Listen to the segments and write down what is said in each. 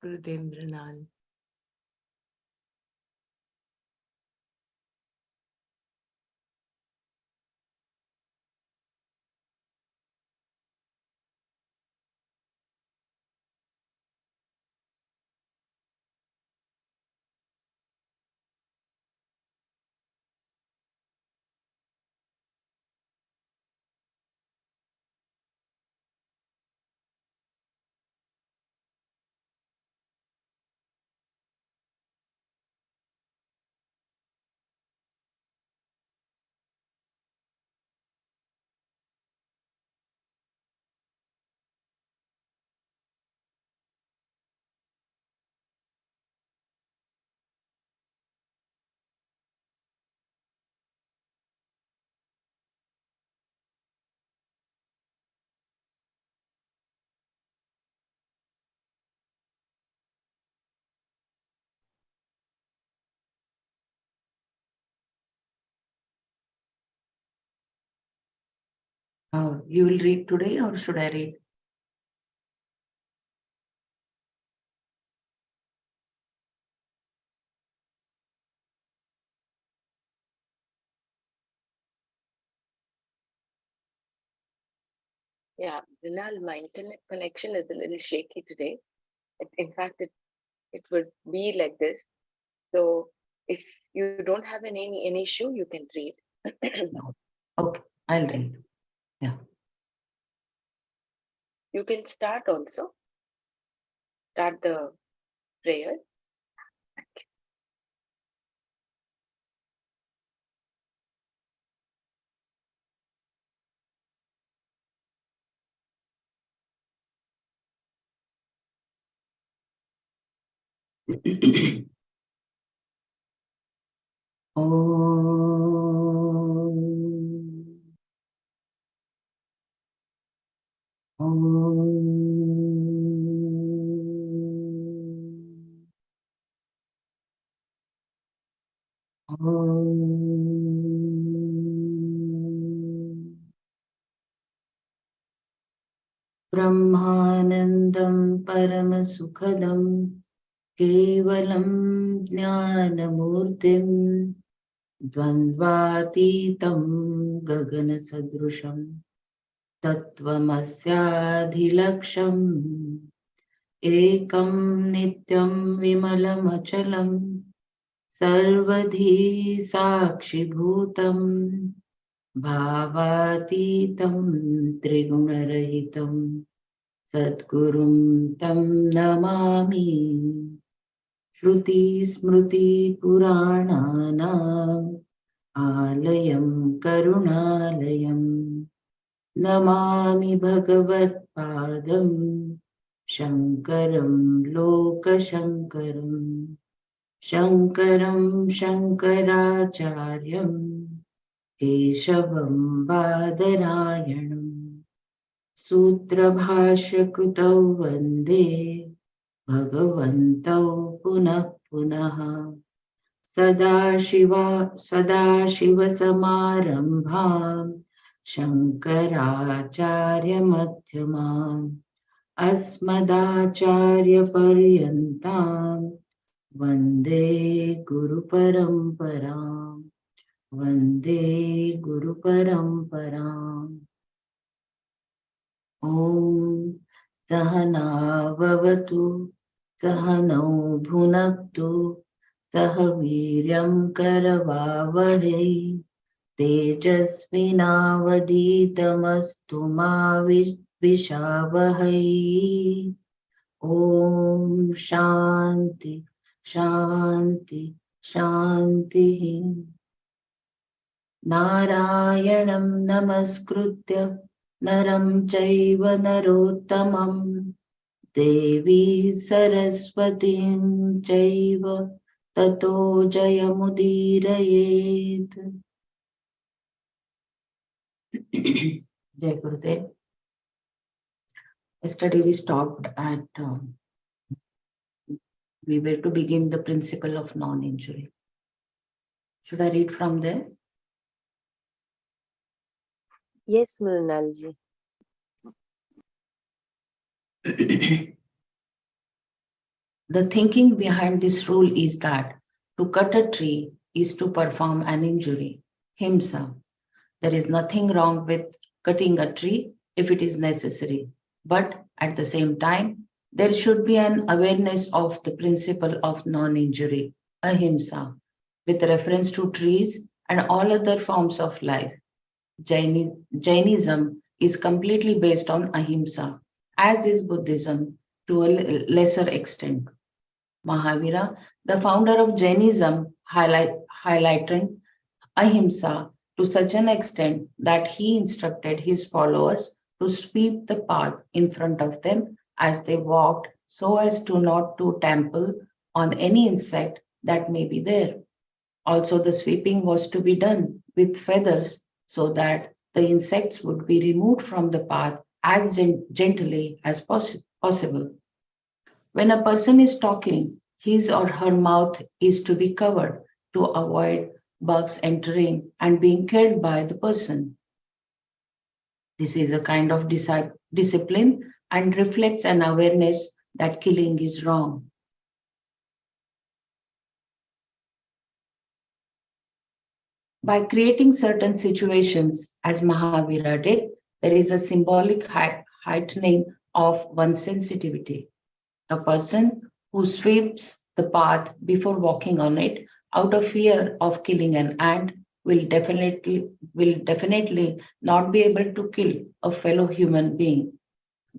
Manana. You will read today or should I read? Yeah, Vinal, my internet connection is a little shaky today. In fact, it would be like this. So if you don't have any issue, you can read. No. Okay, I'll Okay. read. Yeah. You can start also. Start the prayer. Om. Om. Om. ब्रह्मानन्दं परमसुखदं केवलं ज्ञानमूर्तिं द्वन्द्वातीतं गगनसदृशं तत्त्वमस्याधिलक्ष्यम् एकं नित्यं विमलमचलं सर्वधी साक्षिभूतं भावातीतं त्रिगुणरहितं सद्गुरुं तं नमामि श्रुतिस्मृतिपुराणानाम् आलयं करुणालयं नमामि भगवत्पादं शङ्करं लोकशङ्करं शङ्करं शङ्कराचार्यं केशवं बादरायणम् सूत्रभाष्यकृतौ वन्दे भगवन्तौ पुनः पुनः सदाशिवसमारम्भाम् शङ्कराचार्यमध्यमाम् अस्मदाचार्यपर्यन्ताम् वन्दे गुरुपरम्पराम् वन्दे गुरुपरम्पराम् ॐ सहनाववतु सहनौ भुनक्तु सह वीर्यं करवावहै तेजस्विनावधीतमस्तु मा विद्विषावहै ॐ शान्ति शान्ति शान्तिः नारायणं नमस्कृत्य नरं चैव नरोत्तमं देवी सरस्वतीं चैव ततो जयमुदीरयेत् Jai Gurudev. Yesterday we stopped at we were to begin the principle of non-injury. Should I read from there? Yes, Mrinalji. The thinking behind this rule is that to cut a tree is to perform an injury. Himsa. There is nothing wrong with cutting a tree if it is necessary. But at the same time, there should be an awareness of the principle of non injury, ahimsa, with reference to trees and all other forms of life. Jainism is completely based on ahimsa, as is Buddhism to a lesser extent. Mahavira, the founder of Jainism, highlighted ahimsa to such an extent that he instructed his followers to sweep the path in front of them as they walked so as to not to trample on any insect that may be there. Also, the sweeping was to be done with feathers so that the insects would be removed from the path as gently as possible. When a person is talking, his or her mouth is to be covered to avoid bugs entering and being killed by the person. This is a kind of discipline and reflects an awareness that killing is wrong. By creating certain situations, as Mahavira did, there is a symbolic heightening of one's sensitivity. A person who sweeps the path before walking on it out of fear of killing an ant will definitely not be able to kill a fellow human being.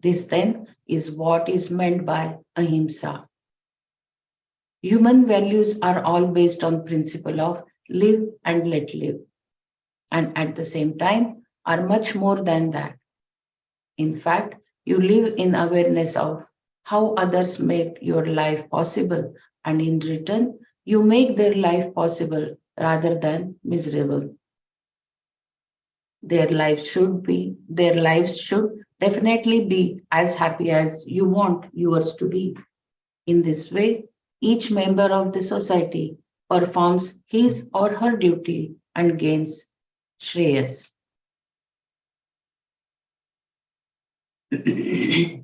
This then is what is meant by ahimsa. Human values are all based on principle of live and let live, and at the same time are much more than that. In fact, you live in awareness of how others make your life possible, and in return, you make their life possible rather than miserable. Their lives should definitely be as happy as you want yours to be. In this way, each member of the society performs his or her duty and gains shreyas. The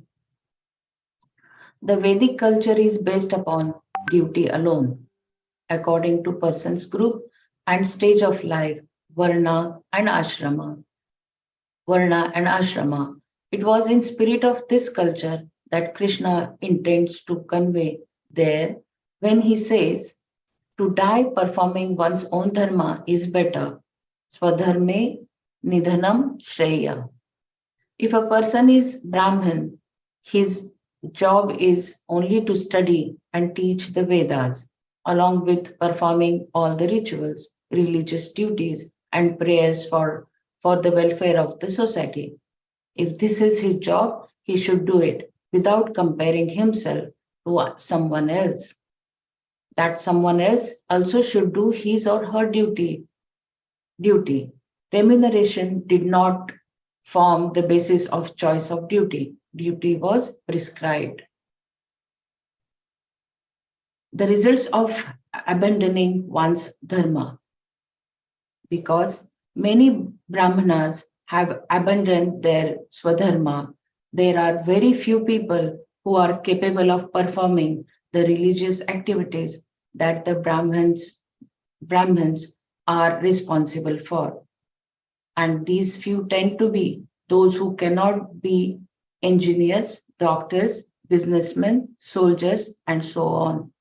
Vedic culture is based upon duty alone, according to person's group and stage of life, varna and ashrama. Varna and ashrama. It was in spirit of this culture that Krishna intends to convey there when he says to die performing one's own dharma is better. Swadharme nidhanam shreya. If a person is Brahmin, his job is only to study and teach the Vedas, along with performing all the rituals, religious duties, and prayers for the welfare of the society. If this is his job, he should do it without comparing himself to someone else. That someone else also should do his or her duty. Remuneration did not form the basis of choice of duty. Duty was prescribed. The results of abandoning one's dharma, because many Brahmanas have abandoned their swadharma, there are very few people who are capable of performing the religious activities that the Brahmins are responsible for. And these few tend to be those who cannot be engineers, doctors, businessmen, soldiers, and so on.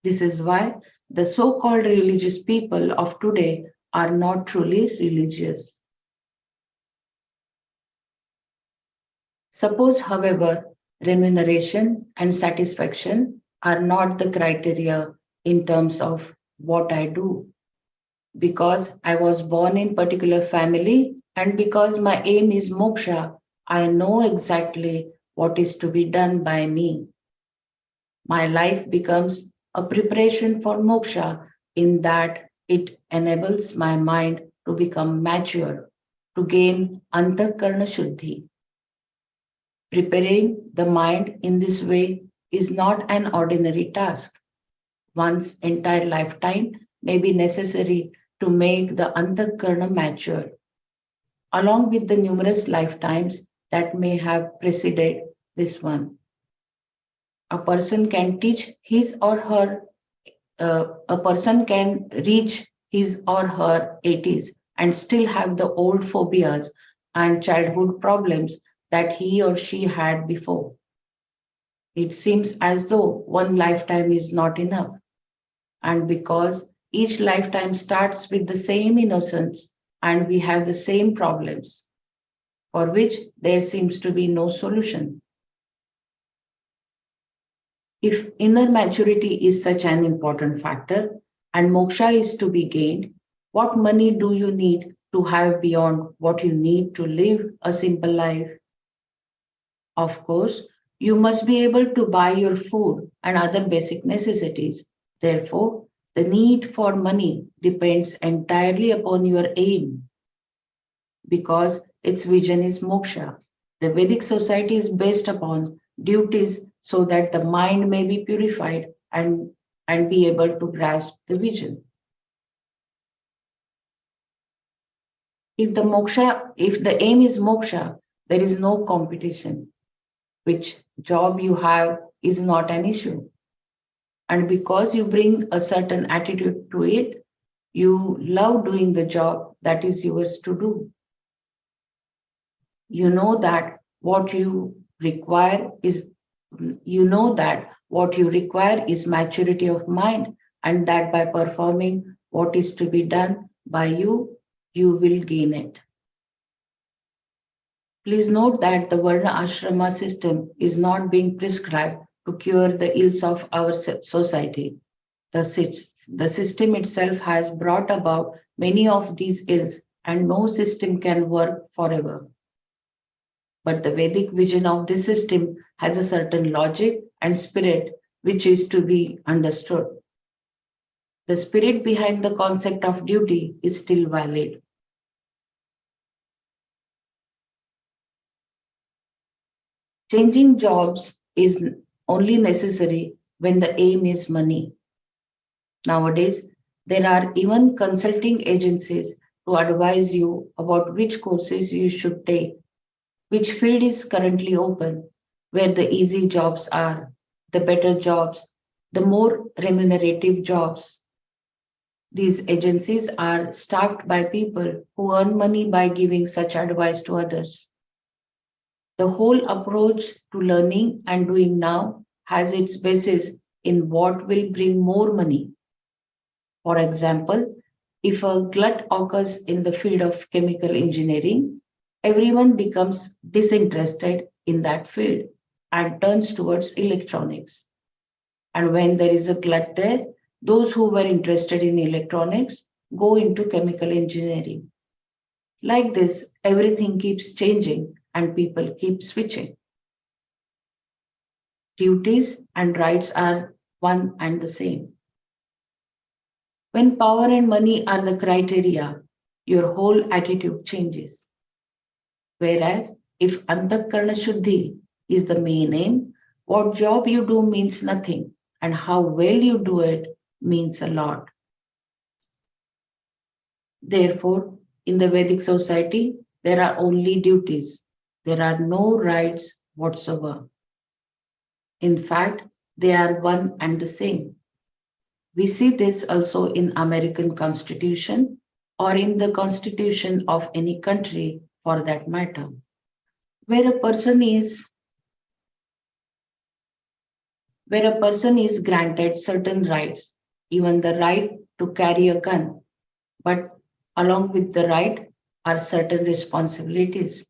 This is why the so called religious people of today are not truly religious. Suppose, however, remuneration and satisfaction are not the criteria in terms of what I do, because I was born in particular family and because my aim is moksha, I know exactly what is to be done by me. My life becomes a preparation for moksha in that it enables my mind to become mature, to gain antakarna shuddhi. Preparing the mind in this way is not an ordinary task. One's entire lifetime may be necessary to make the antakarna mature, along with the numerous lifetimes that may have preceded this one. A person can teach his or her, a person can reach his or her 80s and still have the old phobias and childhood problems that he or she had before. It seems as though one lifetime is not enough. And because each lifetime starts with the same innocence and we have the same problems, for which there seems to be no solution. If inner maturity is such an important factor and moksha is to be gained, what money do you need to have beyond what you need to live a simple life? Of course, you must be able to buy your food and other basic necessities. Therefore, the need for money depends entirely upon your aim because its vision is moksha. The Vedic society is based upon duties so that the mind may be purified and be able to grasp the vision. If the aim is moksha, there is no competition. Which job you have is not an issue. And because you bring a certain attitude to it, you love doing the job that is yours to do. You know that what you require is what you require is maturity of mind, and that by performing what is to be done by you, you will gain it. Please note that the Varna Ashrama system is not being prescribed to cure the ills of our society. The system itself has brought about many of these ills, and no system can work forever. But the Vedic vision of this system has a certain logic and spirit which is to be understood. The spirit behind the concept of duty is still valid. Changing jobs is only necessary when the aim is money. Nowadays, there are even consulting agencies to advise you about which courses you should take, which field is currently open, where the easy jobs are, the better jobs, the more remunerative jobs. These agencies are staffed by people who earn money by giving such advice to others. The whole approach to learning and doing now has its basis in what will bring more money. For example, if a glut occurs in the field of chemical engineering, everyone becomes disinterested in that field and turns towards electronics. And when there is a glut there, those who were interested in electronics go into chemical engineering. Like this, everything keeps changing and people keep switching. Duties and rights are one and the same. When power and money are the criteria, your whole attitude changes. Whereas if Antakarna Shuddhi is the main aim, what job you do means nothing, and how well you do it means a lot. Therefore, in the Vedic society, there are only duties. There are no rights whatsoever. In fact, they are one and the same. We see this also in American Constitution or in the Constitution of any country for that matter, where a person is granted certain rights, even the right to carry a gun, but along with the right are certain responsibilities.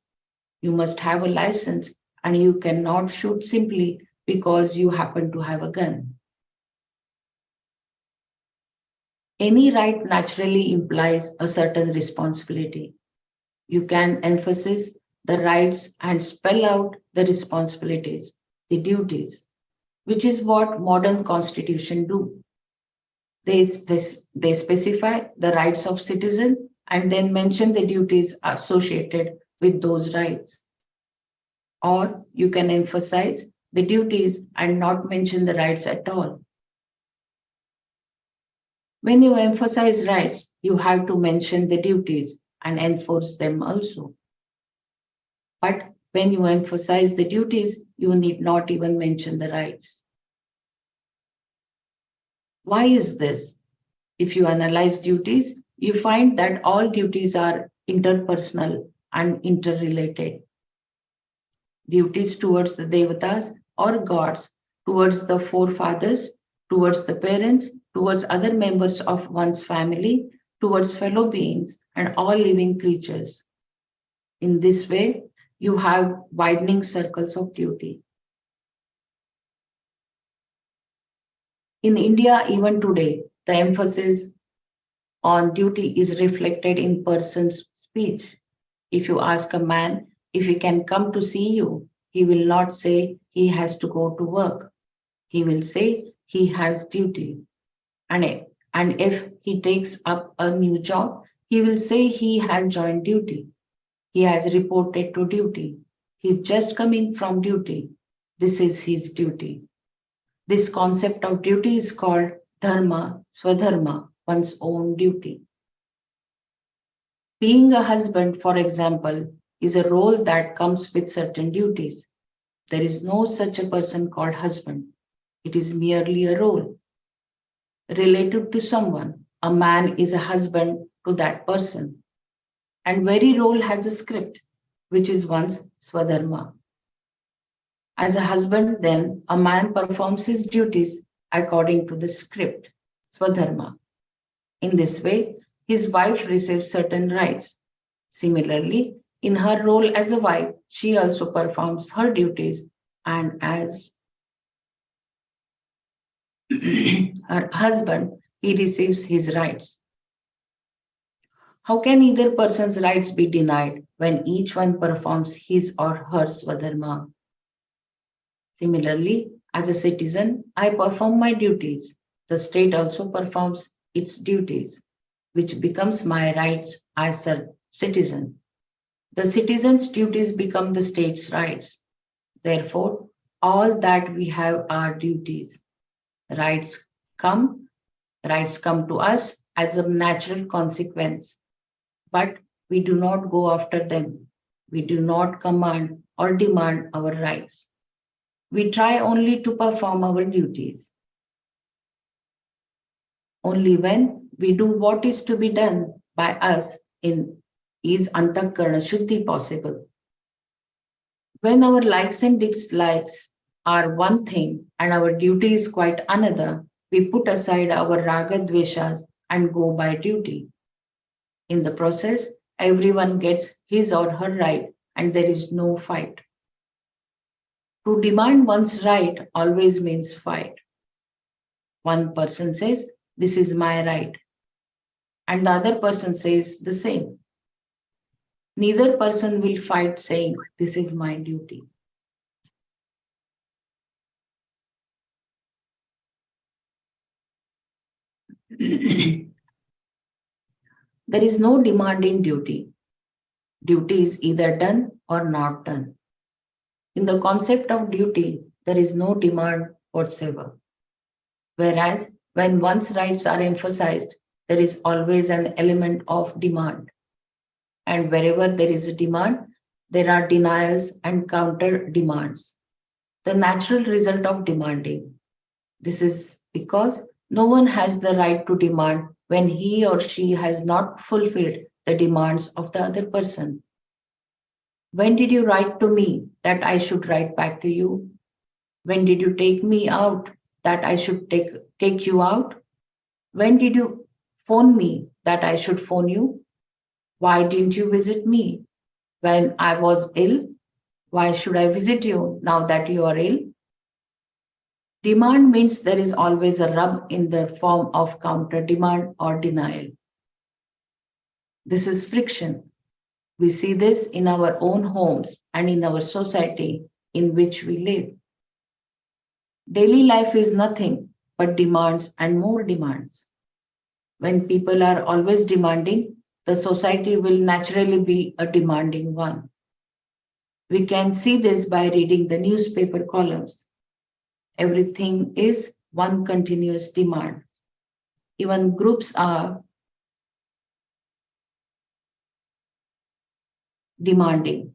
You must have a license and you cannot shoot simply because you happen to have a gun. Any right naturally implies a certain responsibility. You can emphasize the rights and spell out the responsibilities, the duties, which is what modern constitution do. They specify the rights of citizen and then mention the duties associated with those rights. Or you can emphasize the duties and not mention the rights at all. When you emphasize rights, you have to mention the duties and enforce them also. But when you emphasize the duties, you need not even mention the rights. Why is this? If you analyze duties, you find that all duties are interpersonal and interrelated. Duties towards the devatas or gods, towards the forefathers, towards the parents, towards other members of one's family, towards fellow beings and all living creatures. In this way, you have widening circles of duty. In India, even today, the emphasis on duty is reflected in person's speech. If you ask a man if he can come to see you, he will not say he has to go to work. He will say he has duty. And, and if he takes up a new job, he will say he has joined duty. He has reported to duty. He's just coming from duty. This is his duty. This concept of duty is called dharma, swadharma, one's own duty. Being a husband, for example, is a role that comes with certain duties. There is no such a person called husband. It is merely a role related to someone. A man is a husband to that person. And very role has a script, which is one's swadharma. As a husband, then, a man performs his duties according to the script, swadharma. In this way, his wife receives certain rights. Similarly, in her role as a wife, she also performs her duties, and as her husband, he receives his rights. How can either person's rights be denied when each one performs his or her swadharma? Similarly, as a citizen, I perform my duties. The state also performs its duties, which becomes my rights as a citizen. The citizen's duties become the state's rights. Therefore, all that we have are duties. Rights come, rights come to us as a natural consequence, but we do not go after them. We do not command or demand our rights. We try only to perform our duties. Only when we do what is to be done by us in is antakarana shuddhi possible. When our likes and dislikes are one thing and our duty is quite another, we put aside our raga dveshas and go by duty. In the process, everyone gets his or her right and there is no fight. To demand one's right always means fight. One person says, "This is my right," and the other person says the same. Neither person will fight saying, "This is my duty." There is no demand in duty. Duty is either done or not done. In the concept of duty, there is no demand whatsoever. Whereas when one's rights are emphasized, there is always an element of demand. And wherever there is a demand, there are denials and counter demands. The natural result of demanding. This is because no one has the right to demand when he or she has not fulfilled the demands of the other person. When did you write to me that I should write back to you? When did you take me out that I should take you out? When did you phone me that I should phone you? Why didn't you visit me when I was ill? Why should I visit you now that you are ill? Demand means there is always a rub in the form of counter demand or denial. This is friction. We see this in our own homes and in our society in which we live. Daily life is nothing but demands and more demands. When people are always demanding, the society will naturally be a demanding one. We can see this by reading the newspaper columns. Everything is one continuous demand. Even groups are demanding.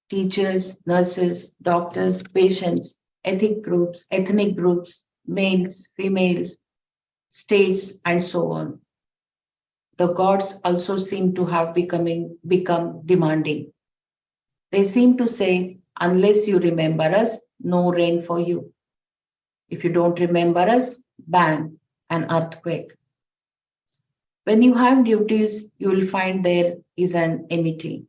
Teachers, nurses, doctors, patients, ethnic groups, males, females, states, and so on. The gods also seem to have become demanding. They seem to say, unless you remember us, no rain for you. If you don't remember us, bang, an earthquake. When you have duties, you will find there is an enmity.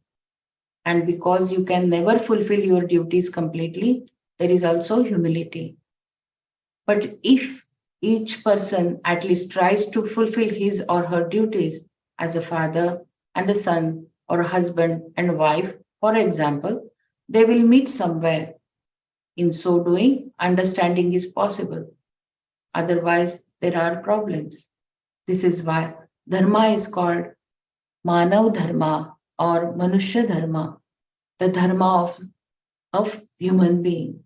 And because you can never fulfill your duties completely, there is also humility. But if each person at least tries to fulfill his or her duties as a father and a son or a husband and wife, for example, they will meet somewhere. In so doing, understanding is possible. Otherwise, there are problems. This is why Dharma is called Manav Dharma or Manushya Dharma, the Dharma of human being.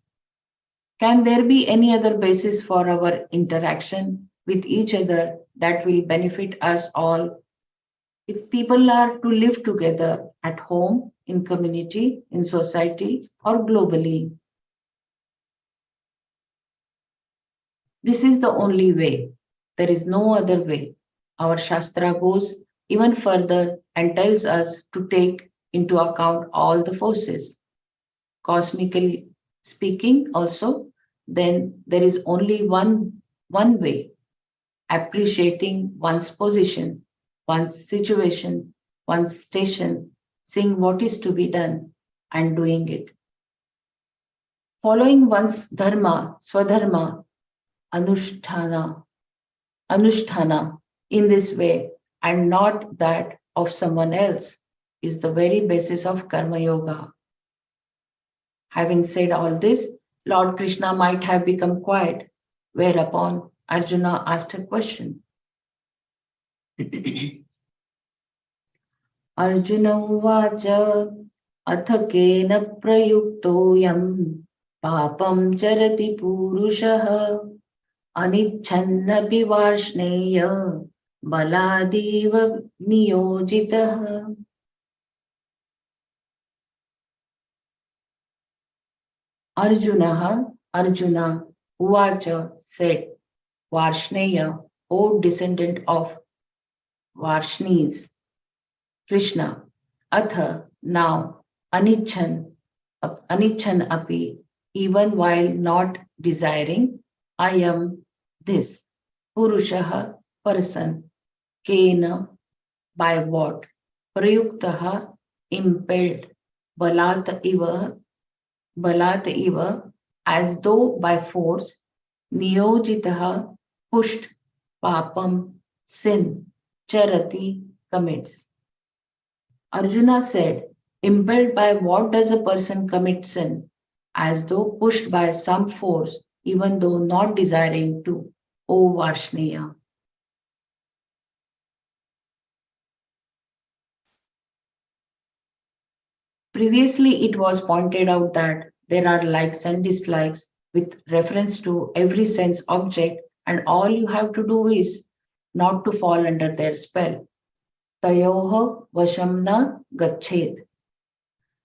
Can there be any other basis for our interaction with each other that will benefit us all? If people are to live together at home, in community, in society, or globally, this is the only way. There is no other way. Our Shastra goes even further and tells us to take into account all the forces. Cosmically speaking, also, then there is only one way, appreciating one's position, one's situation, one's station, seeing what is to be done and doing it. Following one's dharma, swadharma, anusthana, anusthana in this way and not that of someone else is the very basis of karma yoga. Having said all this, Lord Krishna might have become quiet, whereupon Arjuna asked a question. Arjuna uvacha अथ केन प्रयुक्तोऽयं पापं चरति पूरुषः अनिच्छन्नपि Varshney बलादीव नियोजितः. Arjuna Uvacha said, Varshneya, O descendant of Varshnis, Krishna, Atha, now, Anichan api, even while not desiring, I am this, Purushaha, person, Kena, by what, Prayuktaha, impelled, Balat iva, as though by force, Niyojitaha, pushed, Papam, sin, Charati, commits. Arjuna said, impelled by what does a person commit sin? As though pushed by some force, even though not desiring to, O Varshneya. Previously, it was pointed out that there are likes and dislikes with reference to every sense object, and all you have to do is not to fall under their spell. Tayoha vashamna gachet.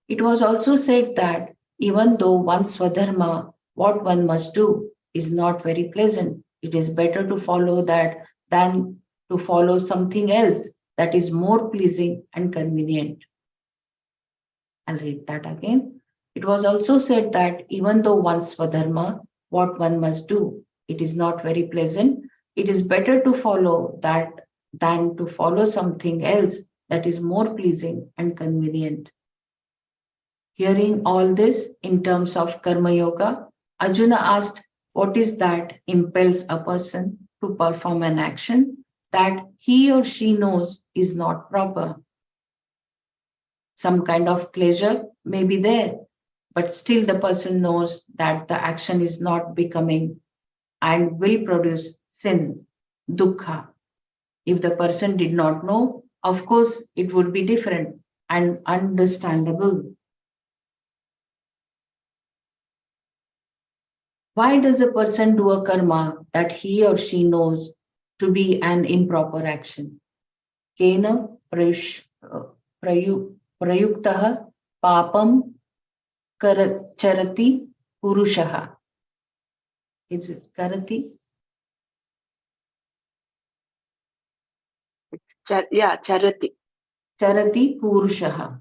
It was also said that even though one's swadharma, what one must do, is not very pleasant, it is better to follow that than to follow something else that is more pleasing and convenient. I'll read that again. It was also said that even though one's swadharma, what one must do, it is not very pleasant, it is better to follow that than to follow something else that is more pleasing and convenient. Hearing all this in terms of karma yoga, Arjuna asked, what is that impels a person to perform an action that he or she knows is not proper? Some kind of pleasure may be there, but still the person knows that the action is not becoming and will produce sin, dukkha. If the person did not know, of course, it would be different and understandable. Why does a person do a karma that he or she knows to be an improper action? Kena prayuktaha papam charati purushaha. Is it karati? Charati. Charati Purushaha.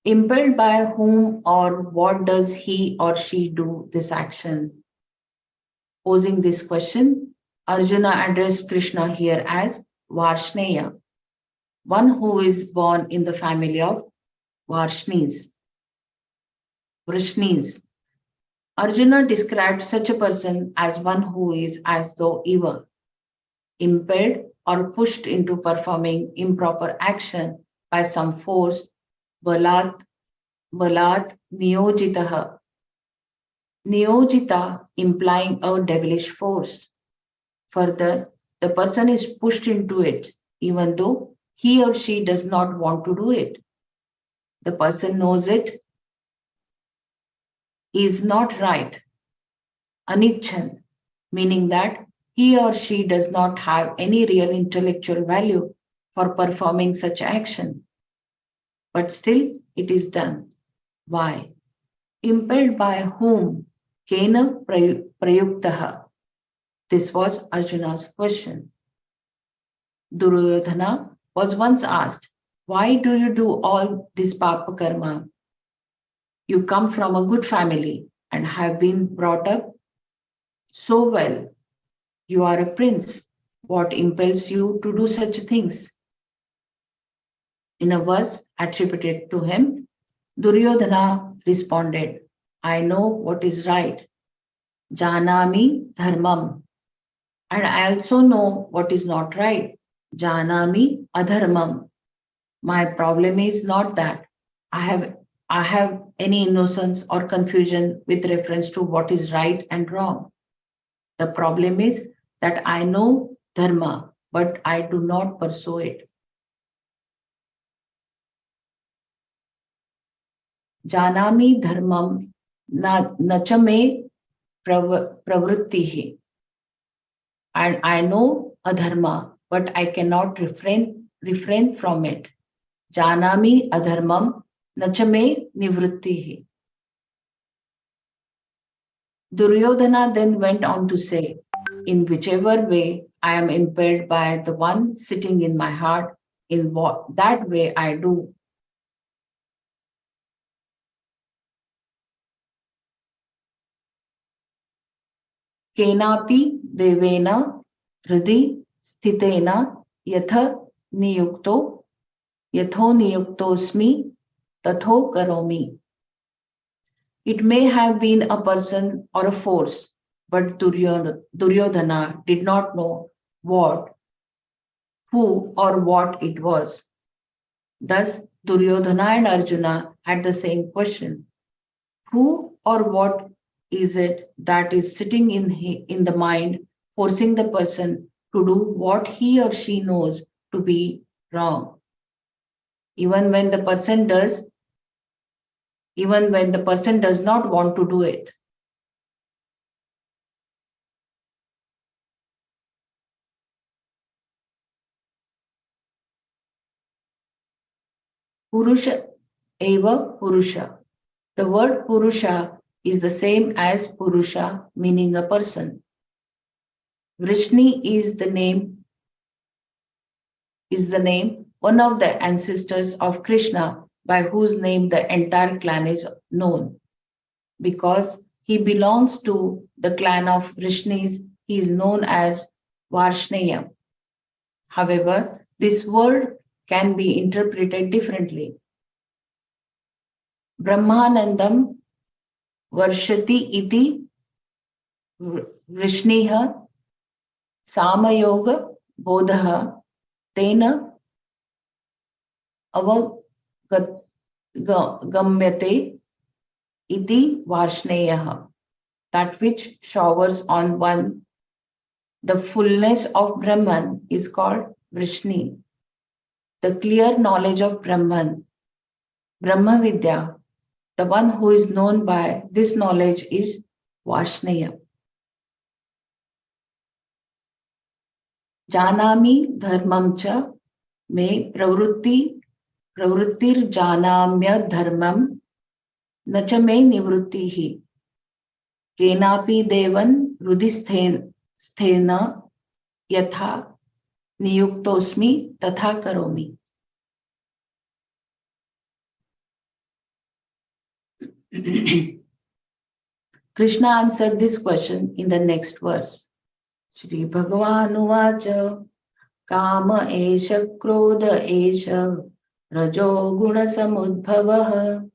Impelled by whom or what does he or she do this action? Posing this question, Arjuna addressed Krishna here as Varshneya, one who is born in the family of Varshnis. Vrishnis. Arjuna described such a person as one who is as though evil, impelled or pushed into performing improper action by some force, balat, balat niyojitaha. Niyojita implying a devilish force. Further, the person is pushed into it, even though he or she does not want to do it. The person knows it is not right, anichan, meaning that he or she does not have any real intellectual value for performing such action. But still, it is done. Why? Impelled by whom? Kena prayuktaha. This was Arjuna's question. Duryodhana was once asked, why do you do all this papa karma? You come from a good family and have been brought up so well. You are a prince. What impels you to do such things? In a verse attributed to him, Duryodhana responded, I know what is right. Janami dharmam. And I also know what is not right. Janami adharmam. My problem is not that I have any innocence or confusion with reference to what is right and wrong. The problem is that I know dharma, but I do not pursue it. Janami dharmam nachame pravrittihi. And I know adharma, but I cannot refrain from it. Janami adharmam nachame nivrittihi. Duryodhana then went on to say, in whichever way I am impelled by the one sitting in my heart, in what that way I do. Kenapi devena hridi sthitena yatha niyukto yatho niyuktosmi tatho karomi. It may have been a person or a force, but Duryodhana did not know what, who, or what it was. Thus, Duryodhana and Arjuna had the same question. Who or what is it that is sitting in the mind, forcing the person to do what he or she knows to be wrong? Even when the person does not want to do it. Purusha eva Purusha. The word Purusha is the same as Purusha, meaning a person. Vrishni is the name, one of the ancestors of Krishna, by whose name the entire clan is known. Because he belongs to the clan of Vrishnis, he is known as Varshneya. However, this word can be interpreted differently. Brahmanandam Varshati iti Vrishniha Samayoga Bodha Tena Avagamyate iti Varshneyaha. That which showers on one the fullness of Brahman is called Vrishni. The clear knowledge of Brahman, Brahma Vidya, the one who is known by this knowledge is Varshneya. Janami dharmam cha me pravrittir janamya dharmam nacha me nivrittihi. Kenapi devan rudisthena yatha नियुक्तोऽस्मि तथा करोमि. Krishna answered this question in the next verse. Shri Bhagavan Uvacha Kama Esha Krodha Esha Rajo Guna Samudbhavah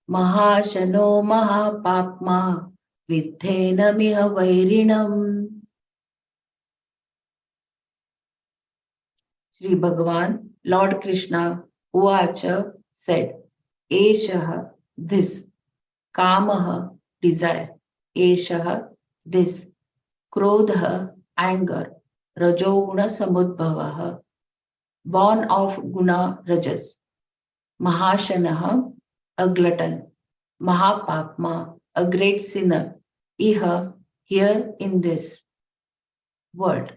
Mahashano Mahapapma Vidhena Miha Vairinam. Shri Bhagavan, Lord Krishna, Uvacha said, Eshaha, this, Kamaha, desire, Eshaha, this, Krodha, anger, Rajoguna Samudbhavaha, born of Guna Rajas, Mahashanaha, a glutton, Mahapapma, a great sinner, Iha, here in this world,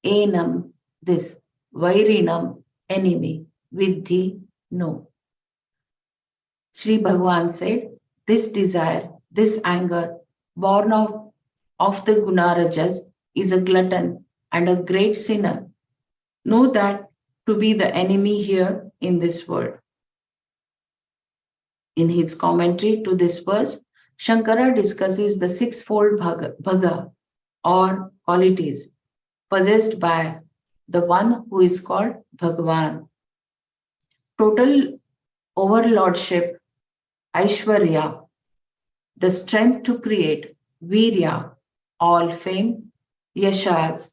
Enam, this, Vairinam, enemy, Vidhi, no. Sri Bhagavan said, this desire, this anger, born of the Gunarajas, is a glutton and a great sinner. Know that to be the enemy here in this world. In his commentary to this verse, Shankara discusses the sixfold bhaga or qualities possessed by the one who is called Bhagavan. Total overlordship, Aishwarya, the strength to create, Virya, all fame, Yashas,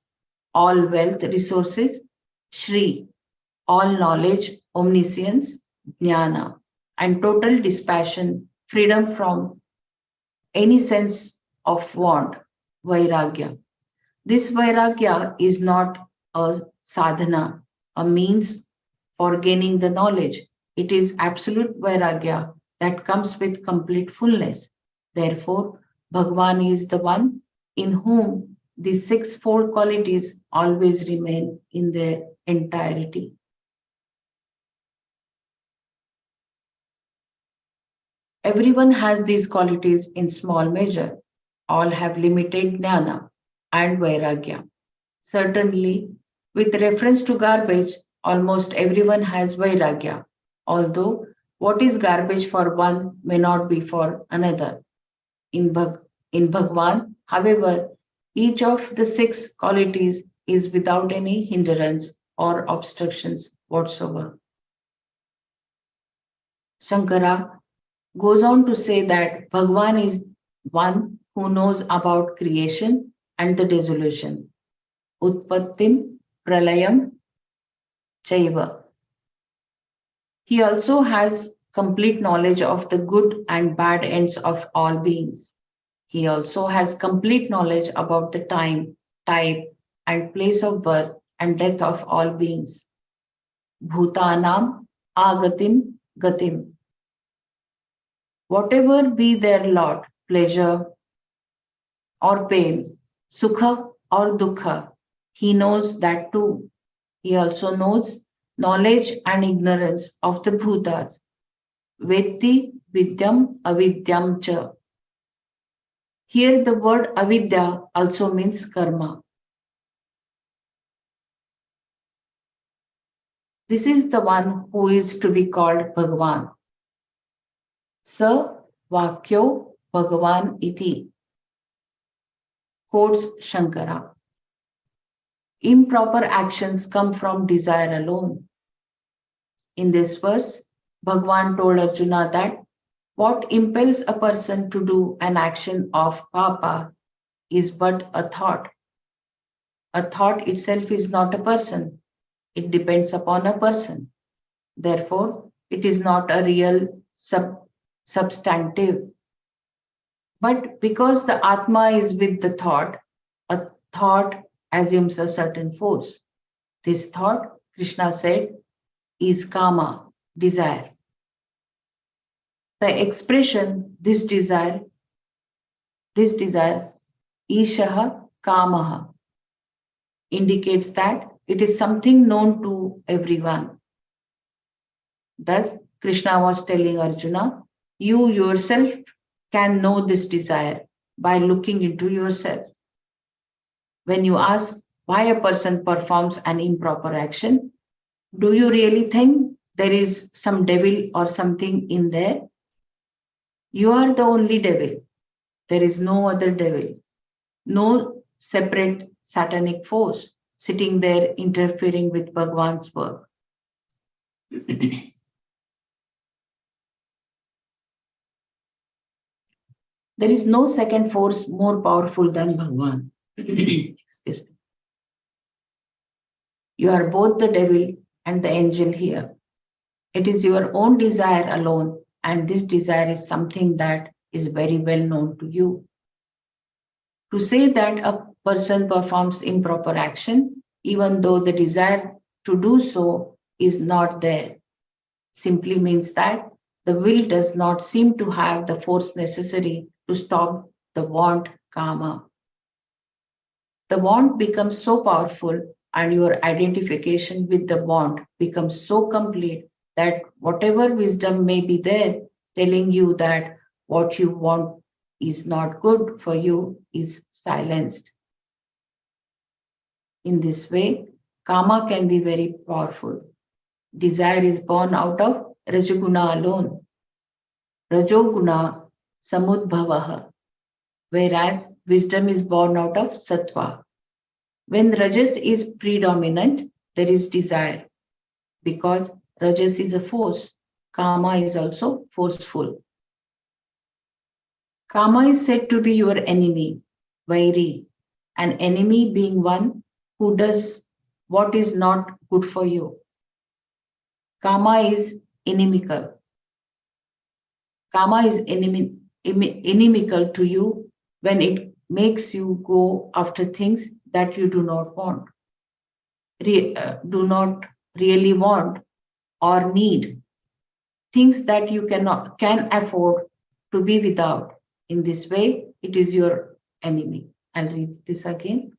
all wealth resources, Shri, all knowledge, omniscience, Jnana, and total dispassion, freedom from any sense of want, Vairagya. This Vairagya is not a sadhana, a means for gaining the knowledge. It is absolute Vairagya that comes with complete fullness. Therefore, Bhagavan is the one in whom these sixfold qualities always remain in their entirety. Everyone has these qualities in small measure. All have limited jnana and vairagya. Certainly, with reference to garbage, almost everyone has vairagya, although what is garbage for one may not be for another. In, in Bhagwan, however, each of the six qualities is without any hindrance or obstructions whatsoever. Shankara goes on to say that Bhagwan is one who knows about creation and the dissolution. Utpattim, Pralayam, Chaiva. He also has complete knowledge of the good and bad ends of all beings. He also has complete knowledge about the time, type, and place of birth and death of all beings. Bhutanam, Agatim, Gatim. Whatever be their lot, pleasure or pain, sukha or dukkha, he knows that too. He also knows knowledge and ignorance of the bhutas. Vetti vidyam avidyam cha. Here the word avidya also means karma. This is the one who is to be called Bhagavan. Sa Vakyo Bhagavan iti, quotes Shankara. Improper actions come from desire alone. In this verse, Bhagavan told Arjuna that what impels a person to do an action of papa is but a thought. A thought itself is not a person. It depends upon a person. Therefore, it is not a real substantive. But because the Atma is with the thought, a thought assumes a certain force. This thought, Krishna said, is kama, desire. The expression this desire, ishaha kamaha, indicates that it is something known to everyone. Thus, Krishna was telling Arjuna, you yourself can know this desire by looking into yourself. When you ask, why a person performs an improper action? Do you really think there is some devil or something in there? You are the only devil. There is no other devil, no separate satanic force sitting there interfering with Bhagwan's work. There is no second force more powerful than Bhagwan. Excuse me. You are both the devil and the angel here. It is your own desire alone, and this desire is something that is very well known to you. To say that a person performs improper action, even though the desire to do so is not there, simply means that the will does not seem to have the force necessary to stop the want karma. The want becomes so powerful and your identification with the want becomes so complete that whatever wisdom may be there telling you that what you want is not good for you is silenced. In this way, karma can be very powerful. Desire is born out of Rajoguna alone. Rajoguna samudbhavaha, whereas wisdom is born out of Sattva. When Rajas is predominant, there is desire. Because Rajas is a force, Kama is also forceful. Kama is said to be your enemy, Vairi, an enemy being one who does what is not good for you. Kama is inimical. Kama is inimical to you when it makes you go after things that you do not want, do not really want or need, things that you can afford to be without. In this way, it is your enemy. I'll read this again.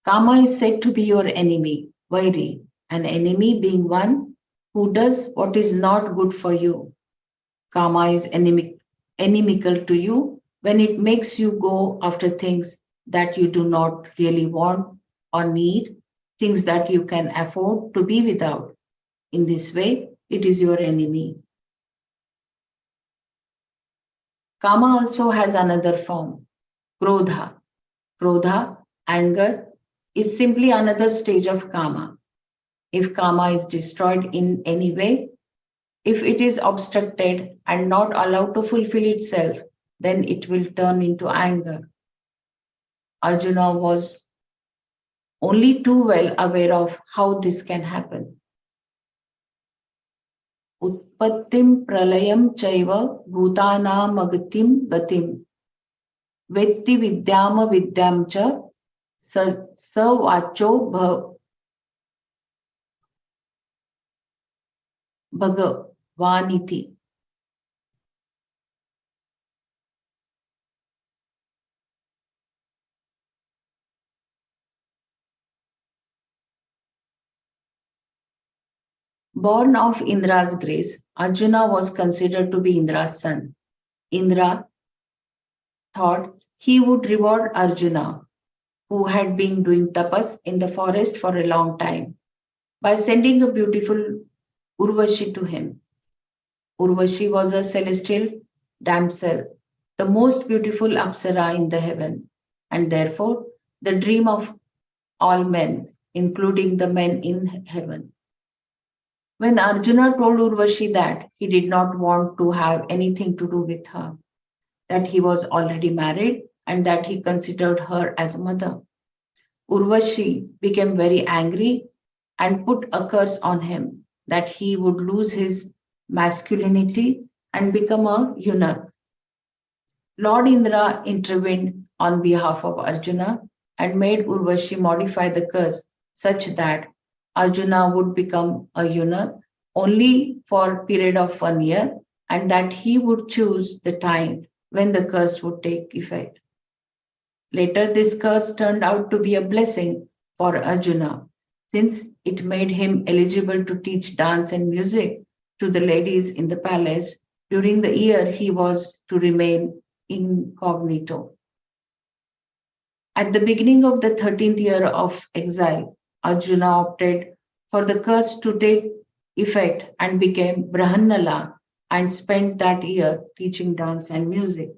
Kama is said to be your enemy, Vairi, an enemy being one who does what is not good for you. Kama is inimical to you when it makes you go after things that you do not really want or need, things that you can afford to be without. In this way, it is your enemy. Kama also has another form, Krodha. Krodha, anger, is simply another stage of Kama. If Kama is destroyed in any way, if it is obstructed and not allowed to fulfill itself, then it will turn into anger. Arjuna was only too well aware of how this can happen. Utpattim pralayam chaiva bhutanamagatim gatim vetti vidyama vidyam cha savacho bhagavaniti. Born of Indra's grace, Arjuna was considered to be Indra's son. Indra thought he would reward Arjuna, who had been doing tapas in the forest for a long time, by sending a beautiful Urvashi to him. Urvashi was a celestial damsel, the most beautiful Apsara in the heaven, and therefore the dream of all men, including the men in heaven. When Arjuna told Urvashi that he did not want to have anything to do with her, that he was already married and that he considered her as a mother, Urvashi became very angry and put a curse on him that he would lose his masculinity and become a eunuch. Lord Indra intervened on behalf of Arjuna and made Urvashi modify the curse such that Arjuna would become a eunuch only for a period of 1 year and that he would choose the time when the curse would take effect. Later, this curse turned out to be a blessing for Arjuna, since it made him eligible to teach dance and music to the ladies in the palace during the year he was to remain incognito. At the beginning of the 13th year of exile, Arjuna opted for the curse to take effect and became Brahmanala and spent that year teaching dance and music.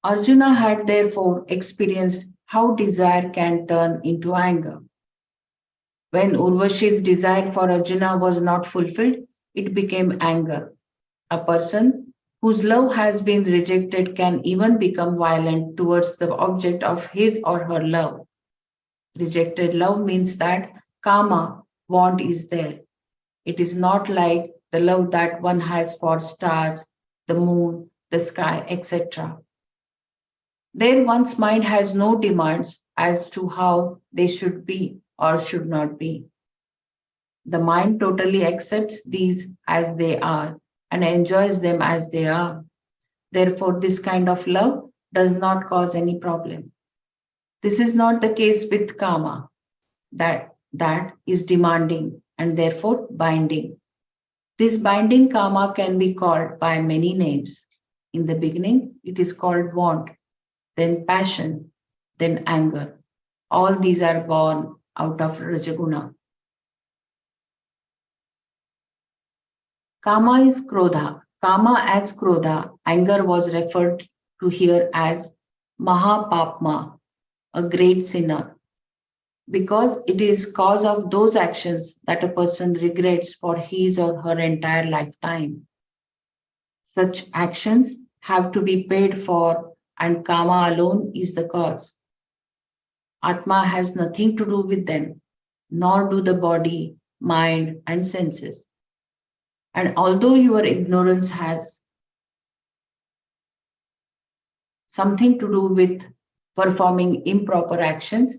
Arjuna had therefore experienced how desire can turn into anger. When Urvashi's desire for Arjuna was not fulfilled, it became anger. A person whose love has been rejected can even become violent towards the object of his or her love. Rejected love means that karma, want is there. It is not like the love that one has for stars, the moon, the sky, etc. There one's mind has no demands as to how they should be or should not be. The mind totally accepts these as they are and enjoys them as they are. Therefore, this kind of love does not cause any problem. This is not the case with karma, that is demanding and therefore binding. This binding karma can be called by many names. In the beginning, it is called want, then passion, then anger. All these are born out of Rajaguna. Kama is Krodha. Kama as Krodha, anger was referred to here as Mahapapma, a great sinner, because it is cause of those actions that a person regrets for his or her entire lifetime. Such actions have to be paid for, and karma alone is the cause. Atma has nothing to do with them, nor do the body, mind, and senses. And although your ignorance has something to do with performing improper actions,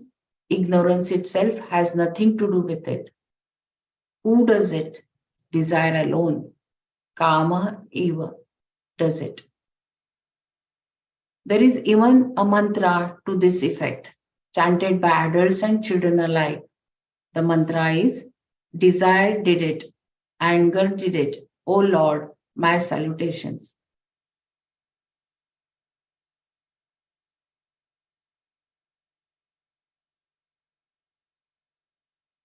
ignorance itself has nothing to do with it. Who does it? Desire alone. Kama eva does it. There is even a mantra to this effect, chanted by adults and children alike. The mantra is Desire did it, anger did it, O Lord, my salutations.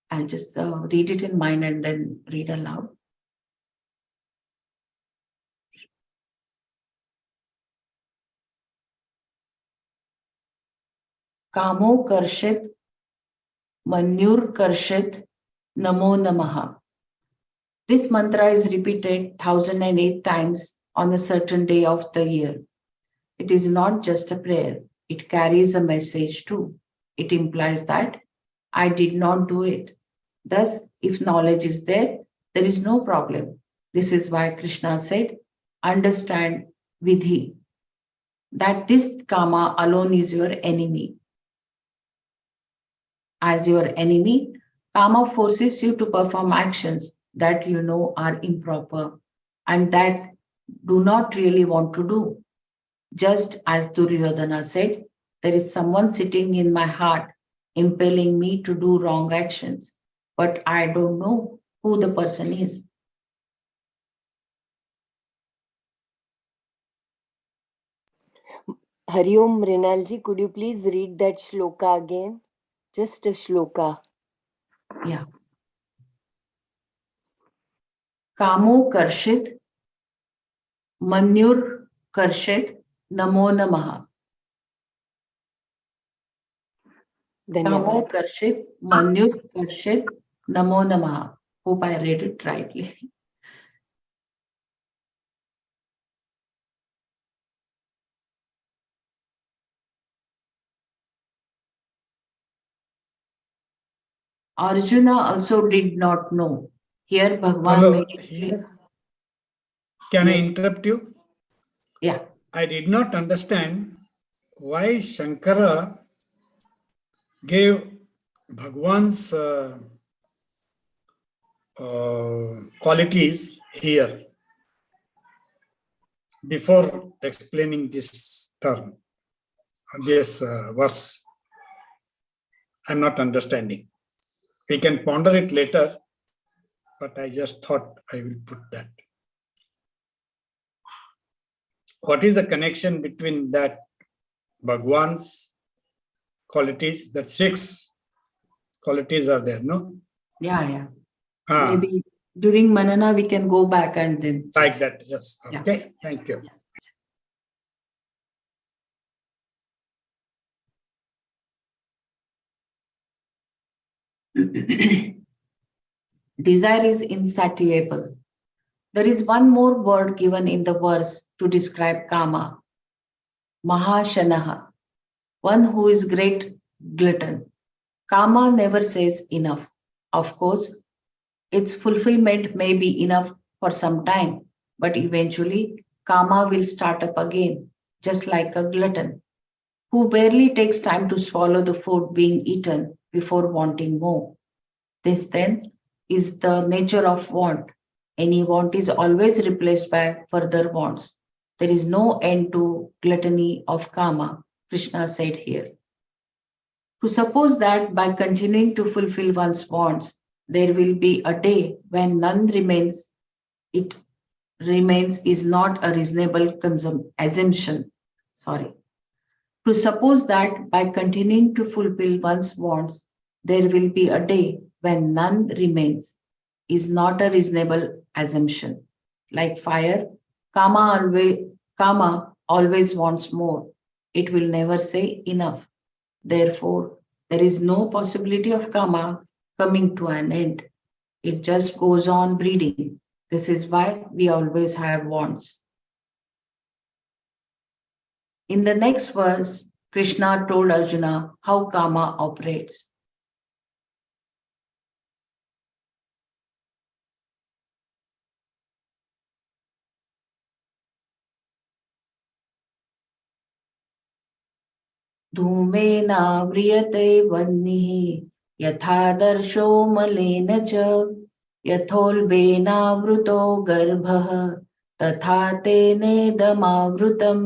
I'll just read it in mind and then read aloud. Kamo karshit, manyur karshit, namo namaha. This mantra is repeated 1008 times on a certain day of the year. It is not just a prayer, it carries a message too. It implies that I did not do it. Thus, if knowledge is there, there is no problem. This is why Krishna said, understand vidhi, that this karma alone is your enemy. As your enemy, karma forces you to perform actions that you know are improper and that do not really want to do. Just as Duryodhana said, there is someone sitting in my heart impelling me to do wrong actions, but I don't know who the person is. Hari Om Mrinalji, could you please read that shloka again? Just a shloka. Yeah. Kamo karshit, manyur karshit, namo namaha. Kamo Dhanyavad. karshit, manyur karshit, namo namaha. Hope I read it rightly. Arjuna also did not know. Here Bhagwan Hello, made it here, clear. can I Yes. interrupt you? Yeah. I did not understand why Shankara gave Bhagwan's qualities here before explaining this term, this verse. I'm not understanding. We can ponder it later, but I just thought I will put that. what is the connection between that Bhagwan's qualities? That 6 qualities are there, no? Yeah. Ah, Maybe during Manana we can go back and then check. like that, yes. Yeah. Okay, thank you. Desire is insatiable. There is one more word given in the verse to describe Kama, Mahashanaha, one who is great glutton. Kama never says enough. Of course, its fulfillment may be enough for some time, but eventually Kama will start up again, just like a glutton, who barely takes time to swallow the food being eaten before wanting more. This then is the nature of want. Any want is always replaced by further wants. There is no end to gluttony of karma, Krishna said here. To suppose that by continuing to fulfill one's wants, there will be a day when none remains, it remains is not a reasonable assumption. Sorry. To suppose that by continuing to fulfill one's wants, there will be a day when none remains is not a reasonable assumption. Like fire, karma always wants more. It will never say enough. Therefore, there is no possibility of karma coming to an end. It just goes on breeding. This is why we always have wants. In the next verse, Krishna told Arjuna how karma operates. धूमेनाव्रियते वह्निः यथादर्शो मलेन च यथोल्बेनावृतो गर्भः तथा तेनेदमावृतम्.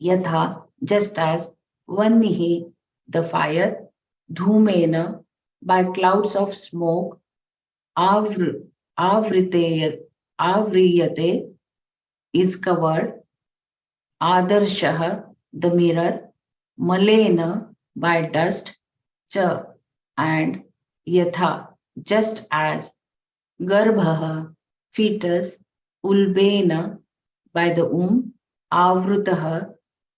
Yatha, just as, Vannihi, the fire, Dhumena, by clouds of smoke, Avriyate, is covered, Adarshaha, the mirror, Malena, by dust, Cha, and Yatha, just as, Garbhaha, fetus, Ulbena, by the womb, Avrutaha,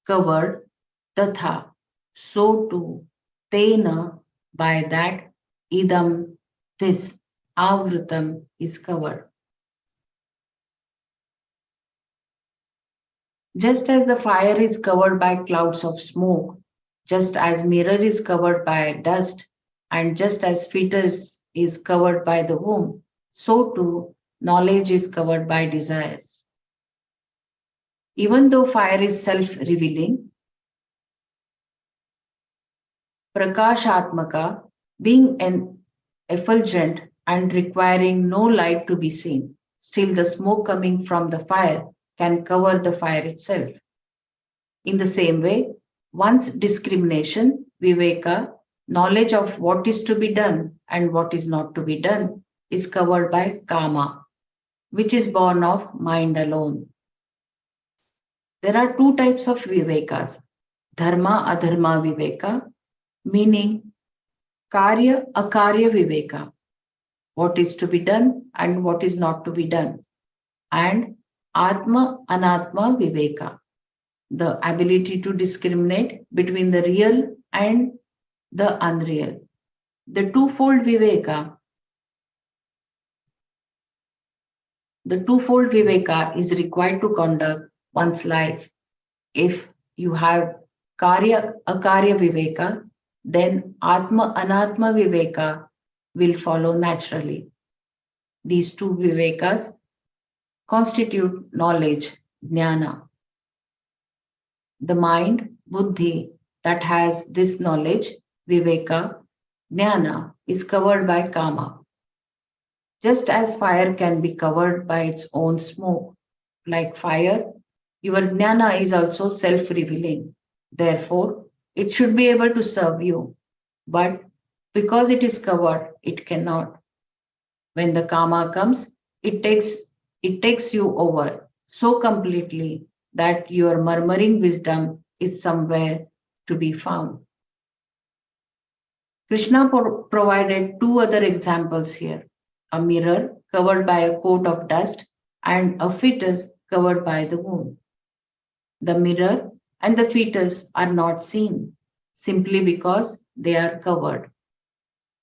covered, Tatha, so too, Tena, by that, Idam, this, Avrutam, is covered. Just as the fire is covered by clouds of smoke, just as mirror is covered by dust, and just as fetus is covered by the womb, so too knowledge is covered by desires. Even though fire is self-revealing, Prakashatmaka, being an effulgent and requiring no light to be seen, still the smoke coming from the fire can cover the fire itself. In the same way, one's discrimination, viveka, knowledge of what is to be done and what is not to be done, is covered by kama, which is born of mind alone. There are 2 types of vivekas, dharma adharma viveka, meaning karya akarya viveka, what is to be done and what is not to be done, and atma anatma viveka, the ability to discriminate between the real and the unreal. The twofold viveka is required to conduct one's life. If you have karya akarya viveka, then atma anatma viveka will follow naturally. These 2 vivekas constitute knowledge, jnana. The mind, buddhi, that has this knowledge, viveka, jnana, is covered by kama. Just as fire can be covered by its own smoke, like fire, your jnana is also self-revealing. Therefore, it should be able to serve you. But because it is covered, it cannot. When the kama comes, it takes It takes you over so completely that your murmuring wisdom is somewhere to be found. Krishna provided two other examples here: a mirror covered by a coat of dust and a fetus covered by the womb. The mirror and the fetus are not seen simply because they are covered.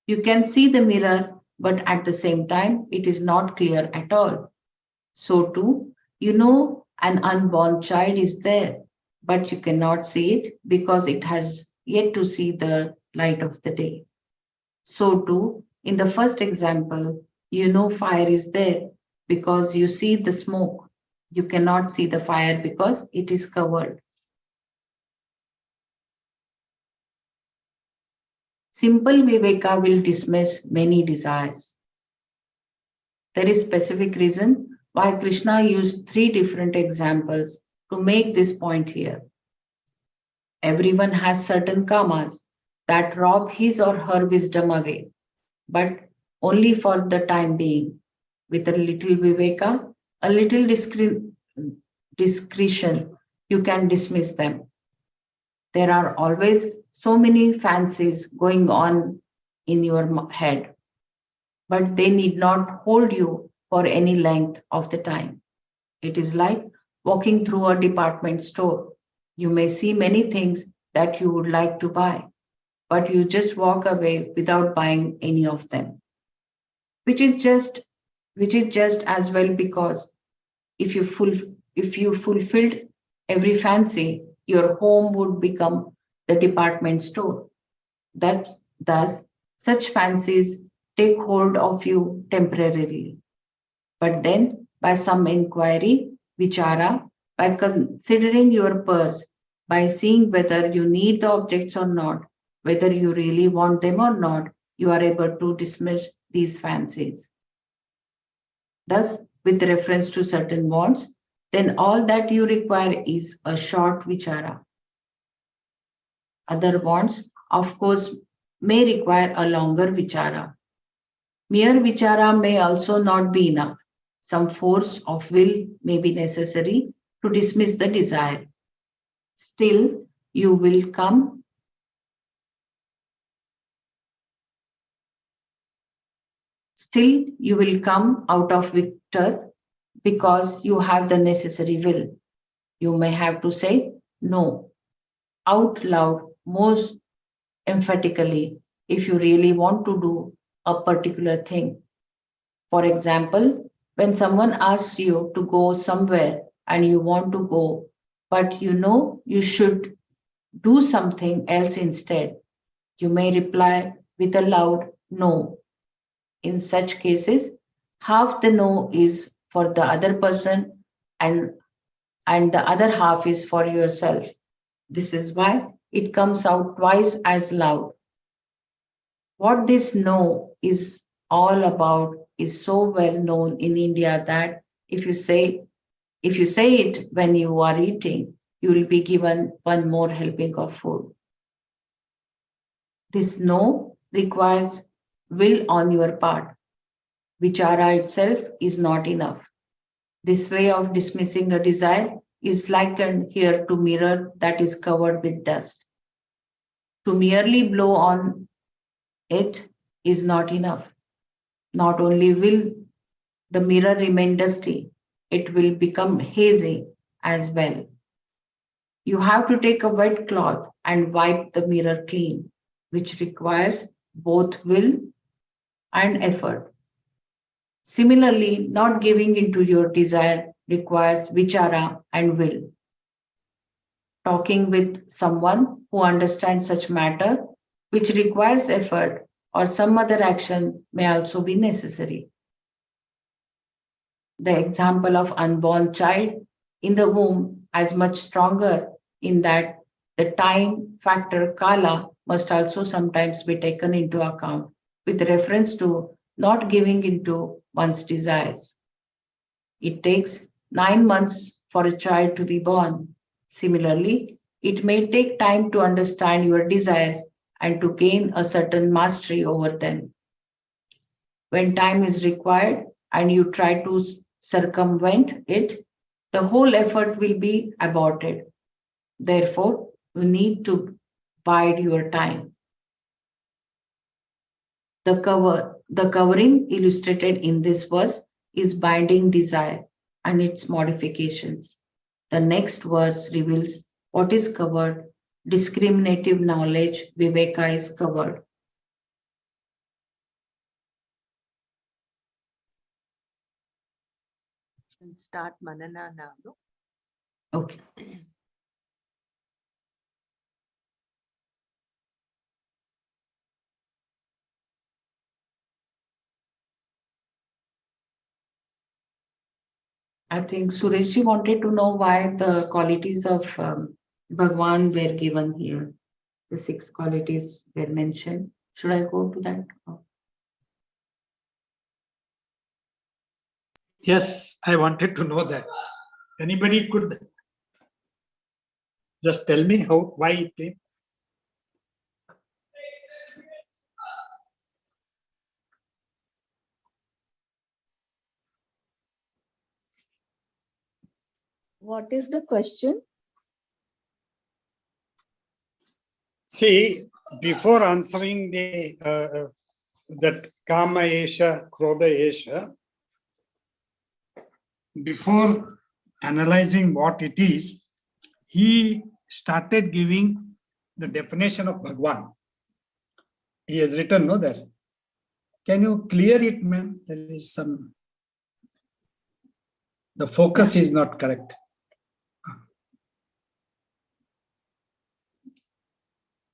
You can see the mirror, but at the same time, it is not clear at all. So, too, an unborn child is there, but you cannot see it because it has yet to see the light of the day. So, too, in the first example, fire is there because you see the smoke. You cannot see the fire because it is covered. Simple Viveka will dismiss many desires. There is specific reason why Krishna used three different examples to make this point here. Everyone has certain karmas that rob his or her wisdom away, but only for the time being. With a little viveka, a little discretion, you can dismiss them. There are always so many fancies going on in your head, but they need not hold you for any length of the time. It is like walking through a department store. You may see many things that you would like to buy, but you just walk away without buying any of them. Which is just as well, because if you fulfilled every fancy, your home would become the department store. Thus, such fancies take hold of you temporarily. But then, by some inquiry, vichara, by considering your purse, by seeing whether you need the objects or not, whether you really want them or not, you are able to dismiss these fancies. Thus, with reference to certain wants, then all that you require is a short vichara. Other wants, of course, may require a longer vichara. Mere vichara may also not be enough. Some force of will may be necessary to dismiss the desire. Still, you will come out of victor because you have the necessary will. You may have to say no out loud most emphatically if you really want to do a particular thing. For example, when someone asks you to go somewhere and you want to go, but you should do something else instead, you may reply with a loud no. In such cases, half the no is for the other person and, and the other half is for yourself. This is why it comes out twice as loud. What this no is all about is so well known in India that if you say it when you are eating, you will be given one more helping of food. This no requires will on your part. Vichara itself is not enough. This way of dismissing a desire is likened here to mirror that is covered with dust. To merely blow on it is not enough. Not only will the mirror remain dusty, it will become hazy as well. You have to take a wet cloth and wipe the mirror clean, which requires both will and effort. Similarly, not giving into your desire requires vichara and will. Talking with someone who understands such matter, which requires effort or some other action, may also be necessary. The example of unborn child in the womb is much stronger in that the time factor kala must also sometimes be taken into account with reference to not giving into one's desires. It takes 9 months for a child to be born. Similarly, it may take time to understand your desires and to gain a certain mastery over them. When time is required and you try to circumvent it, the whole effort will be aborted. Therefore, you need to bide your time. The covering illustrated in this verse is binding desire and its modifications. The next verse reveals what is covered. Discriminative knowledge, Viveka is covered. And start Manana now. No? Okay. I think Sureshji wanted to know why the qualities of Bhagwan were given here. The 6 qualities were mentioned. Should I go to that? Yes, I wanted to know that. Anybody could just tell me why it came? What is the question? See, before answering the that Kama Esha, Krodha Esha, before analyzing what it is, he started giving the definition of Bhagwan. He has written, no, there. Can you clear it, ma'am? There is some. The focus is not correct.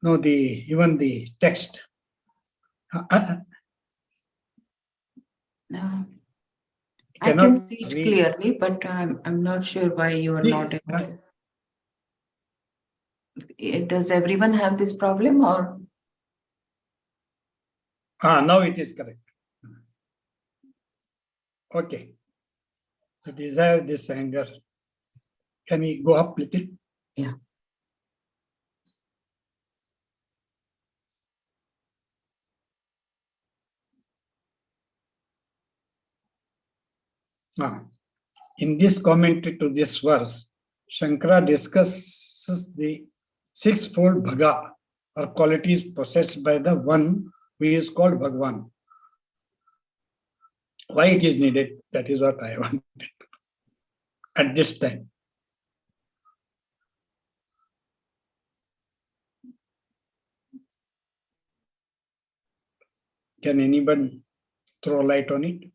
No, even the text. No. I Cannot can see it read. clearly, but I'm not sure why you are not able to. Does everyone have this problem or? Now it is correct. Okay. The desire, this anger. Can we go up little? Yeah. In this commentary to this verse, Shankara discusses the 6-fold bhaga or qualities possessed by the one who is called Bhagwan. Why it is needed, that is what I wanted at this time. Can anyone throw light on it?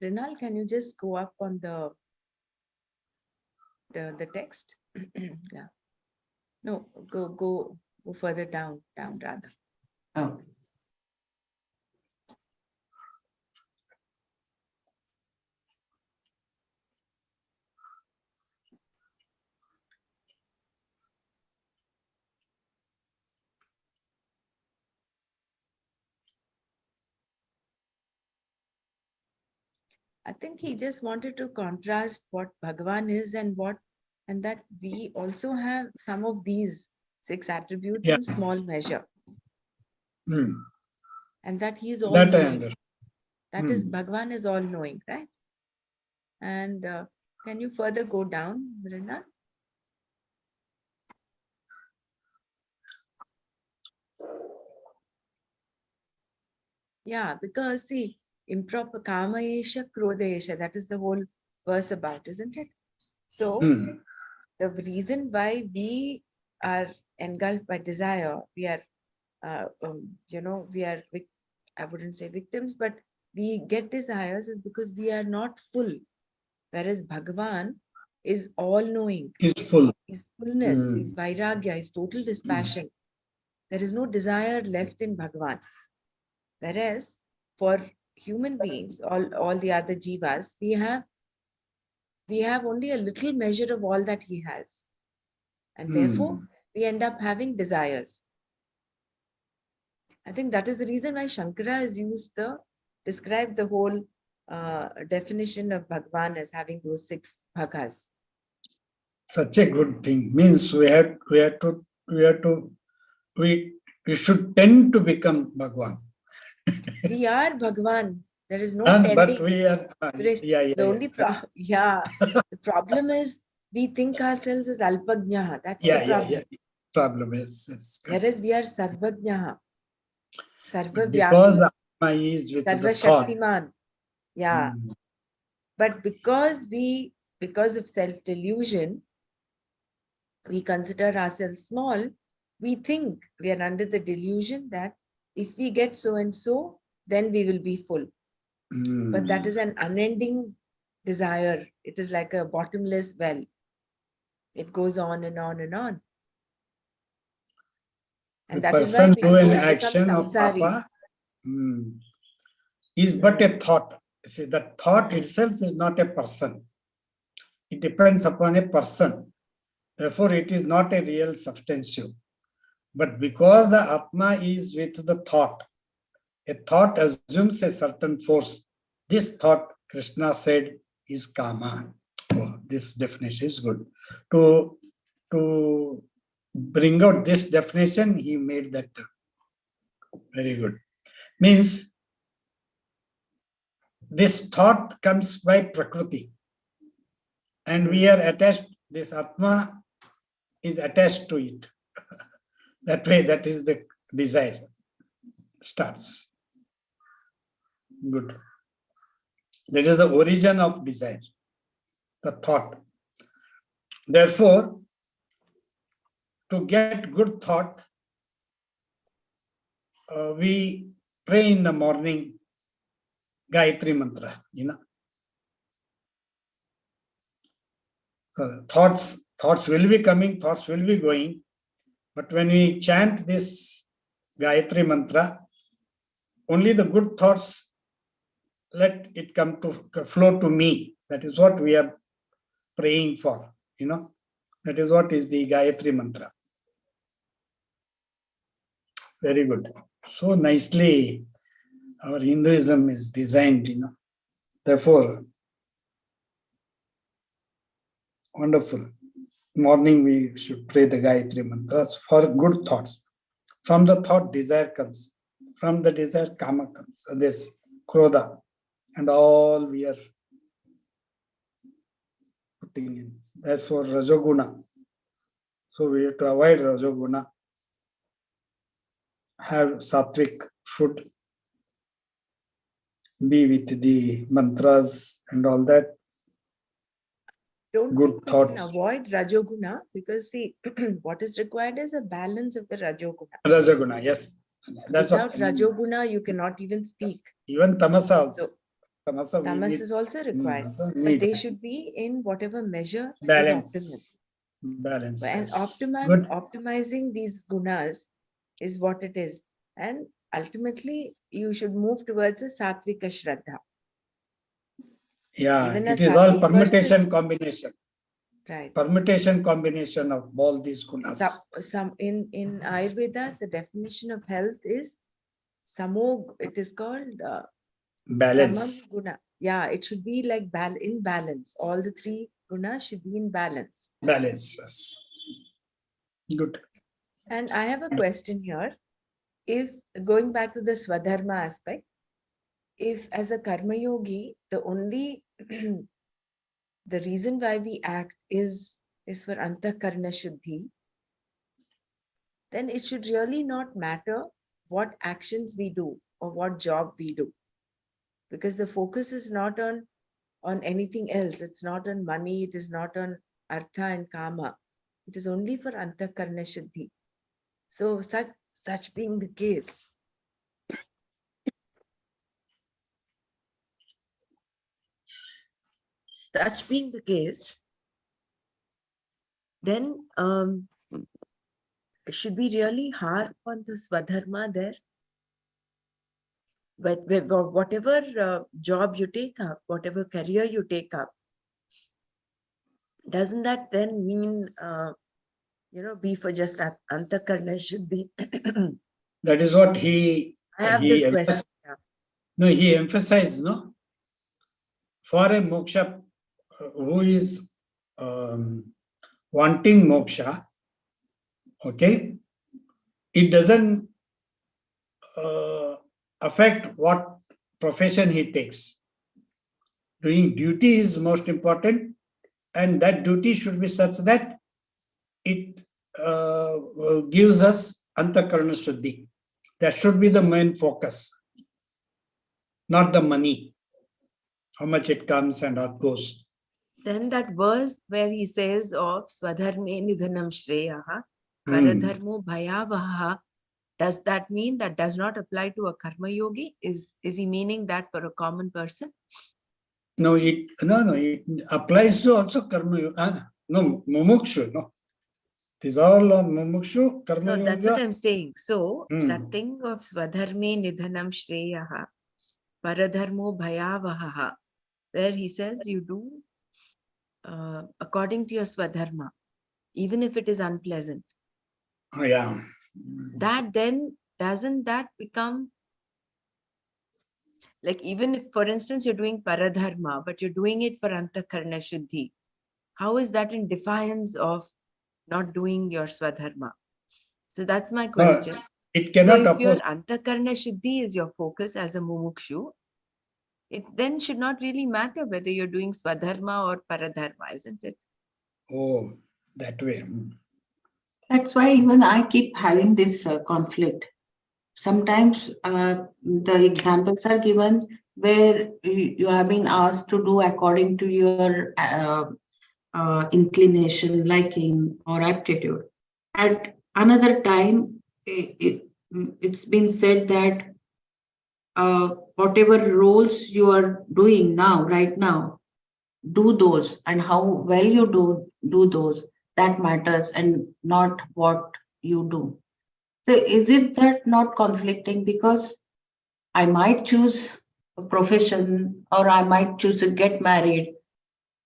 Rinal, can you just go up on the text? Yeah. No, go further down rather. Oh. I think he just wanted to contrast what Bhagavan is and that we also have some of these 6 attributes in small measure. And that he is all That I knowing. understand. That is, Bhagavan is all knowing, right? And can you further go down, Vrinda? Yeah, because see, improper karma esha, krodha esha, that is the whole verse about, isn't it? So the reason why we are engulfed by desire, we are, we are, I wouldn't say victims, but we get desires is because we are not full. Whereas Bhagavan is all knowing. Is full. His fullness, his vairagya, his total dispassion. There is no desire left in Bhagavan. Whereas for human beings, all the other jivas, we have only a little measure of all that he has. And therefore, we end up having desires. I think that is the reason why Shankara has used described the whole definition of Bhagwan as having those 6 bhagas. Such a good thing. Means we should tend to become Bhagwan. We are Bhagwan. There is no But tending. we are, The only the problem is we think ourselves as Alpajnaha. That's the problem. Problem is, yes, correct. Whereas we are Sarvajnaha, Because Sarvavyapi, the Atma is with the thought. Sarvashaktiman. Yeah. Mm. But because of self-delusion, we consider ourselves small. We think we are under the delusion that if we get so and so, then we will be full. But that is an unending desire. It is like a bottomless well. It goes on and on and on. And The that is why person we do an become action of samsaris. Papa is but a thought. See, the thought itself is not a person. It depends upon a person. Therefore, it is not a real substantive. But because the Atma is with the thought, a thought assumes a certain force. This thought, Krishna said, is Kama. Oh, this definition is good. To bring out this definition, he made that very good. Means this thought comes by Prakriti. And we are attached, this Atma is attached to it. That way, that is the desire starts. Good. That is the origin of desire, the thought. Therefore, to get good thought, we pray in the morning Gayatri mantra, thoughts will be coming, thoughts will be going. But when we chant this Gayatri mantra, only the good thoughts, let it come to flow to me. That is what we are praying for, That is what is the Gayatri mantra. Very good. So nicely our Hinduism is designed, Therefore, wonderful. Morning we should pray the Gayatri mantras for good thoughts. From the thought, desire comes. From the desire, Kama comes. This Krodha and all we are putting in. That's for Rajoguna. So we have to avoid Rajoguna. Have sattvic food. Be with the mantras and all that. Don't Good think we thoughts. can avoid Rajoguna, because see, what is required is a balance of the Rajoguna. Rajoguna, yes. That's Without what I mean. Rajoguna, you cannot even speak. Even Tamasa also. So, Tamasa Tamas is also required, but they should be in whatever measure balance. is optimal. Balance. And Yes. Good. optimizing these gunas is what it is. And ultimately, you should move towards a sattvika shraddha. Yeah, Even it a is all sattvic permutation person- combination. Right. Permutation combination of all these gunas. Some in Ayurveda, the definition of health is samo. It is called Balance. samam guna. Yeah, it should be like in balance. All the 3 gunas should be in balance. Balance. Yes. Good. And I have a question here. If going back to the Swadharma aspect, if as a karma yogi, the only the reason why we act is for antakarna shuddhi, then it should really not matter what actions we do or what job we do, because the focus is not on anything else. It's not on money. It is not on artha and kama. It is only for antakarna shuddhi. So such being the case, then should we really harp on the Swadharma there? But whatever job you take up, whatever career you take up, doesn't that then mean, be for just antakarna should be? That is what he I have he this emphasized. question. Yeah. No, he emphasized, no, for a moksha who is wanting moksha, okay, it doesn't affect what profession he takes. Doing duty is most important, and that duty should be such that it gives us antakarana shuddhi. That should be the main focus, not the money, how much it comes and how it goes. Then that verse where he says of Swadharme Nidhanam Shreyaha, Hmm. Paradharmo Bhayavaha, does that mean that does not apply to a karma yogi? Is he meaning that for a common person? No, it applies to also karma yoga. No, mumukshu, no. These all mumukshu, karma No, that's what yoga. I'm saying. So that Hmm. thing of Swadharme Nidhanam Shreyaha, Paradharmo Bhayavaha, where he says you do according to your Swadharma, even if it is unpleasant. Oh, yeah. That then doesn't that become like, even if, for instance, you're doing paradharma, but you're doing it for antakarna shuddhi, how is that in defiance of not doing your swadharma? So that's my question. It So cannot if your oppose. antakarna shuddhi is your focus as a mumukshu, it then should not really matter whether you're doing swadharma or paradharma, isn't it? Oh, that way. That's why even I keep having this conflict. Sometimes the examples are given where you have been asked to do according to your inclination, liking, or aptitude. At another time, it's been said that whatever roles you are doing now, right now, do those, and how well you do those, that matters, and not what you do. So is it that not conflicting? Because I might choose a profession, or I might choose to get married,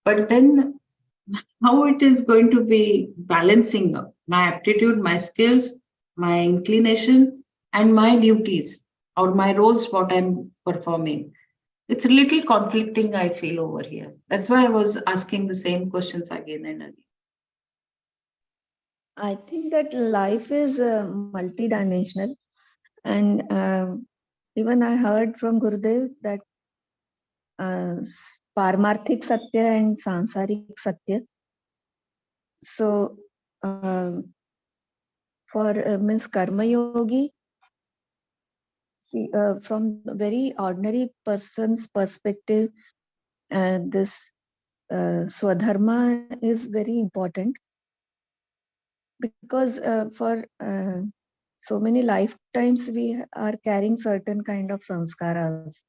but then how it is going to be balancing my aptitude, my skills, my inclination, and my duties or my roles, what I'm performing. It's a little conflicting, I feel, over here. That's why I was asking the same questions again and again. I think that life is multidimensional, and even I heard from Gurudev that Parmarthik Satya and Sansarik Satya. So, for means Karma Yogi, see, from a very ordinary person's perspective, this Swadharma is very important, because for so many lifetimes we are carrying certain kind of sanskaras.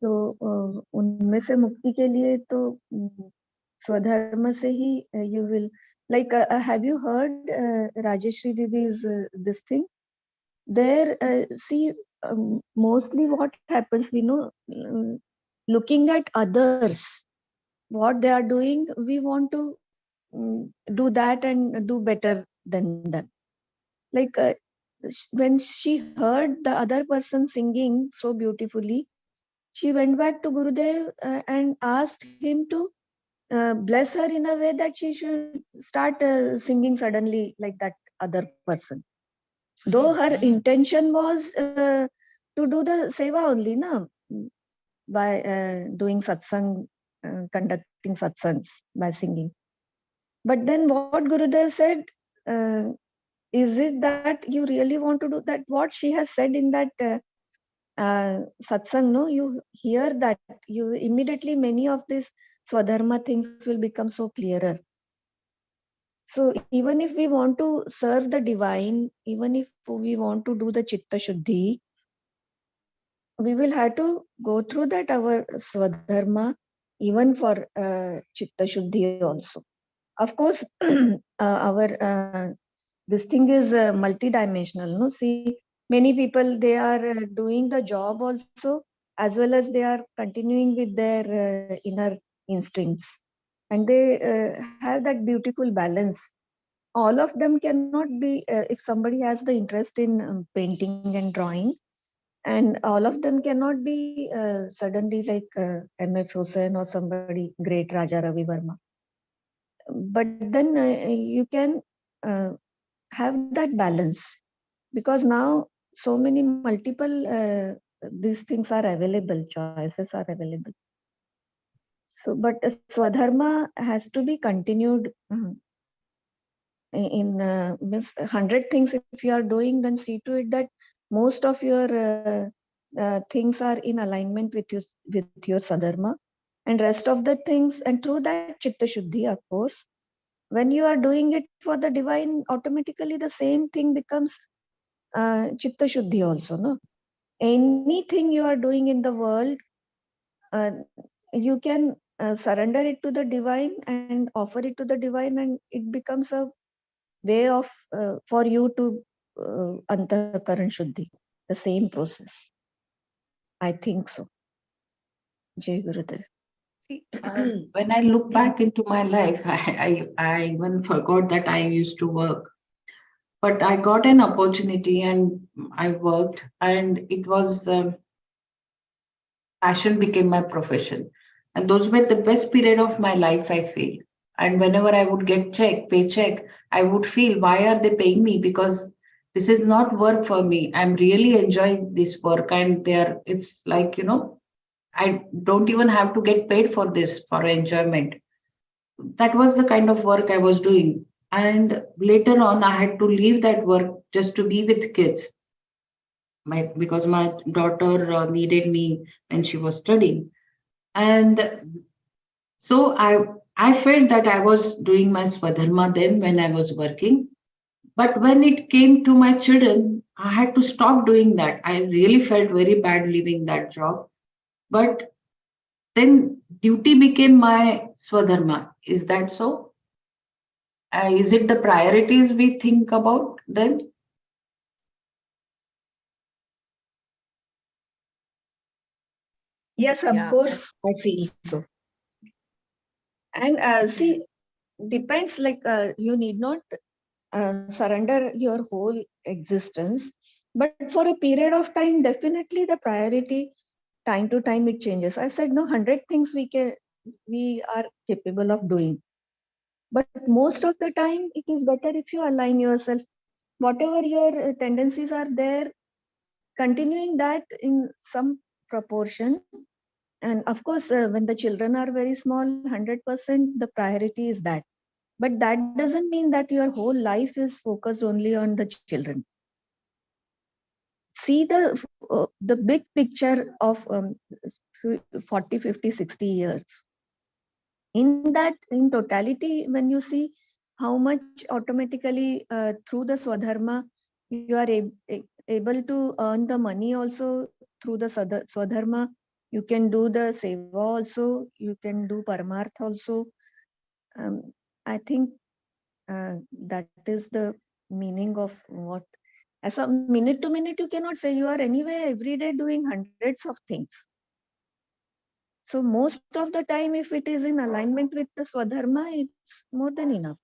तो उनमें से मुक्ति के लिए तो स्वधर्म से ही you will, like, have you heard Rajeshri Didi's this thing? There, see, mostly what happens, we know, looking at others, what they are doing, we want to do that and do better than them. Like, when she heard the other person singing so beautifully, she went back to Gurudev and asked him to bless her in a way that she should start singing suddenly like that other person. Though her intention was to do the seva only, na, by doing satsang, conducting satsangs by singing. But then what Gurudev said, is it that you really want to do that? What she has said in that satsang, no, you hear that, you immediately, many of these swadharma things will become so clearer. So even if we want to serve the divine, even if we want to do the chitta shuddhi, we will have to go through that our swadharma, even for chitta shuddhi also. Of course, our this thing is multidimensional. No, see, many people, they are doing the job also, as well as they are continuing with their inner instincts, and they have that beautiful balance. all of them cannot be, if somebody has the interest in painting and drawing, and all of them cannot be suddenly like M.F. Hussain or somebody great Raja Ravi Verma. But then you can have that balance, because now so many multiple these things are available, choices are available. So, but Swadharma has to be continued in means 100 things if you are doing, then see to it that most of your things are in alignment with your Sadharma, and rest of the things, and through that Chitta Shuddhi, of course, when you are doing it for the divine, automatically the same thing becomes Chitta Shuddhi also, no? Anything you are doing in the world, uh, you can surrender it to the divine and offer it to the divine, and it becomes a way of for you to Antakaran Shuddhi, the same process. I think so. Jai Gurudev. See, When I look back into my life, I even forgot that I used to work. But I got an opportunity and I worked, and it was passion became my profession. And those were the best period of my life, I feel. And whenever I would get paycheck, I would feel, why are they paying me? Because this is not work for me. I'm really enjoying this work, and it's like, I don't even have to get paid for this for enjoyment. That was the kind of work I was doing. And later on, I had to leave that work just to be with kids. Because my daughter needed me when she was studying. And so I felt that I was doing my Swadharma then when I was working. But when it came to my children, I had to stop doing that. I really felt very bad leaving that job. But then duty became my Swadharma. Is that so? Is it the priorities we think about then? Yes, of yeah, course, I feel so. And see, depends, like you need not surrender your whole existence, but for a period of time, definitely the priority, time to time it changes. I said no, 100 things we are capable of doing, but most of the time it is better if you align yourself, whatever your tendencies are there, continuing that in some proportion. And of course, when the children are very small, 100% the priority is that. But that doesn't mean that your whole life is focused only on the children. See the big picture of 40, 50, 60 years. In that, in totality, when you see how much automatically through the Swadharma, you are able to earn the money also through the Swadharma. You can do the Seva also, you can do Paramarth also. I think that is the meaning of what, as a minute to minute, you cannot say, you are anyway every day doing hundreds of things. So most of the time, if it is in alignment with the Swadharma, it's more than enough.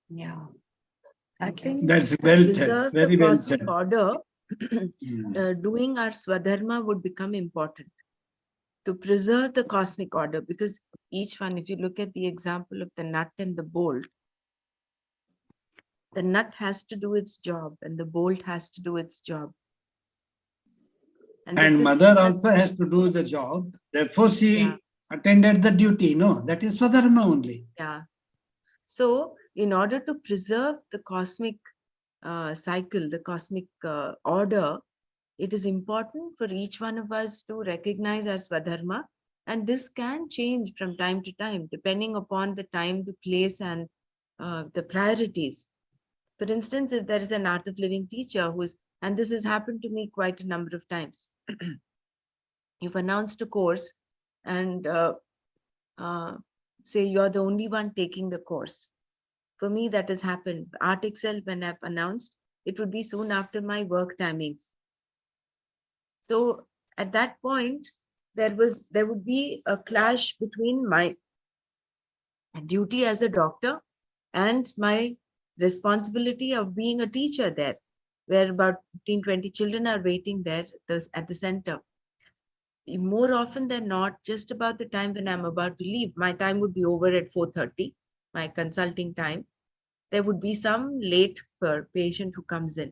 Yeah. I Thank you. think That's to well said. preserve the Very well cosmic said. order, Mm. doing our Swadharma would become important to preserve the cosmic order, because each one, if you look at the example of the nut and the bolt, the nut has to do its job and the bolt has to do its job. And the mother crystal has- also has to do the job. Therefore, she Yeah. attended the duty. No, that is Swadharma only. Yeah. So, in order to preserve the cosmic cycle, the cosmic order, it is important for each one of us to recognize our Swadharma. And this can change from time to time, depending upon the time, the place, and the priorities. For instance, if there is an art of living teacher who is, and this has happened to me quite a number of times, you've announced a course and say you're the only one taking the course. For me, that has happened. Art Excel, when I've announced, it would be soon after my work timings. So at that point, there would be a clash between my duty as a doctor and my responsibility of being a teacher there, where about 15, 20 children are waiting there at the center. More often than not, just about the time when I'm about to leave, my time would be over at 4:30, my consulting time. There would be some late patient who comes in.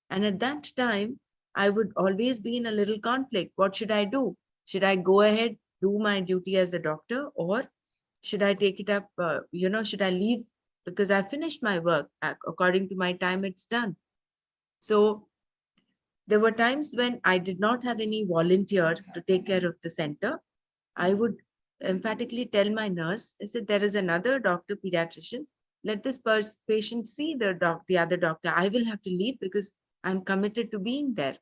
And at that time, I would always be in a little conflict. What should I do? Should I go ahead, do my duty as a doctor, or should I take it up? Should I leave because I finished my work according to my time? It's done. So there were times when I did not have any volunteer to take care of the center. I would emphatically tell my nurse, I said, there is another doctor, pediatrician. Let this patient see the other doctor. I will have to leave because I'm committed to being there.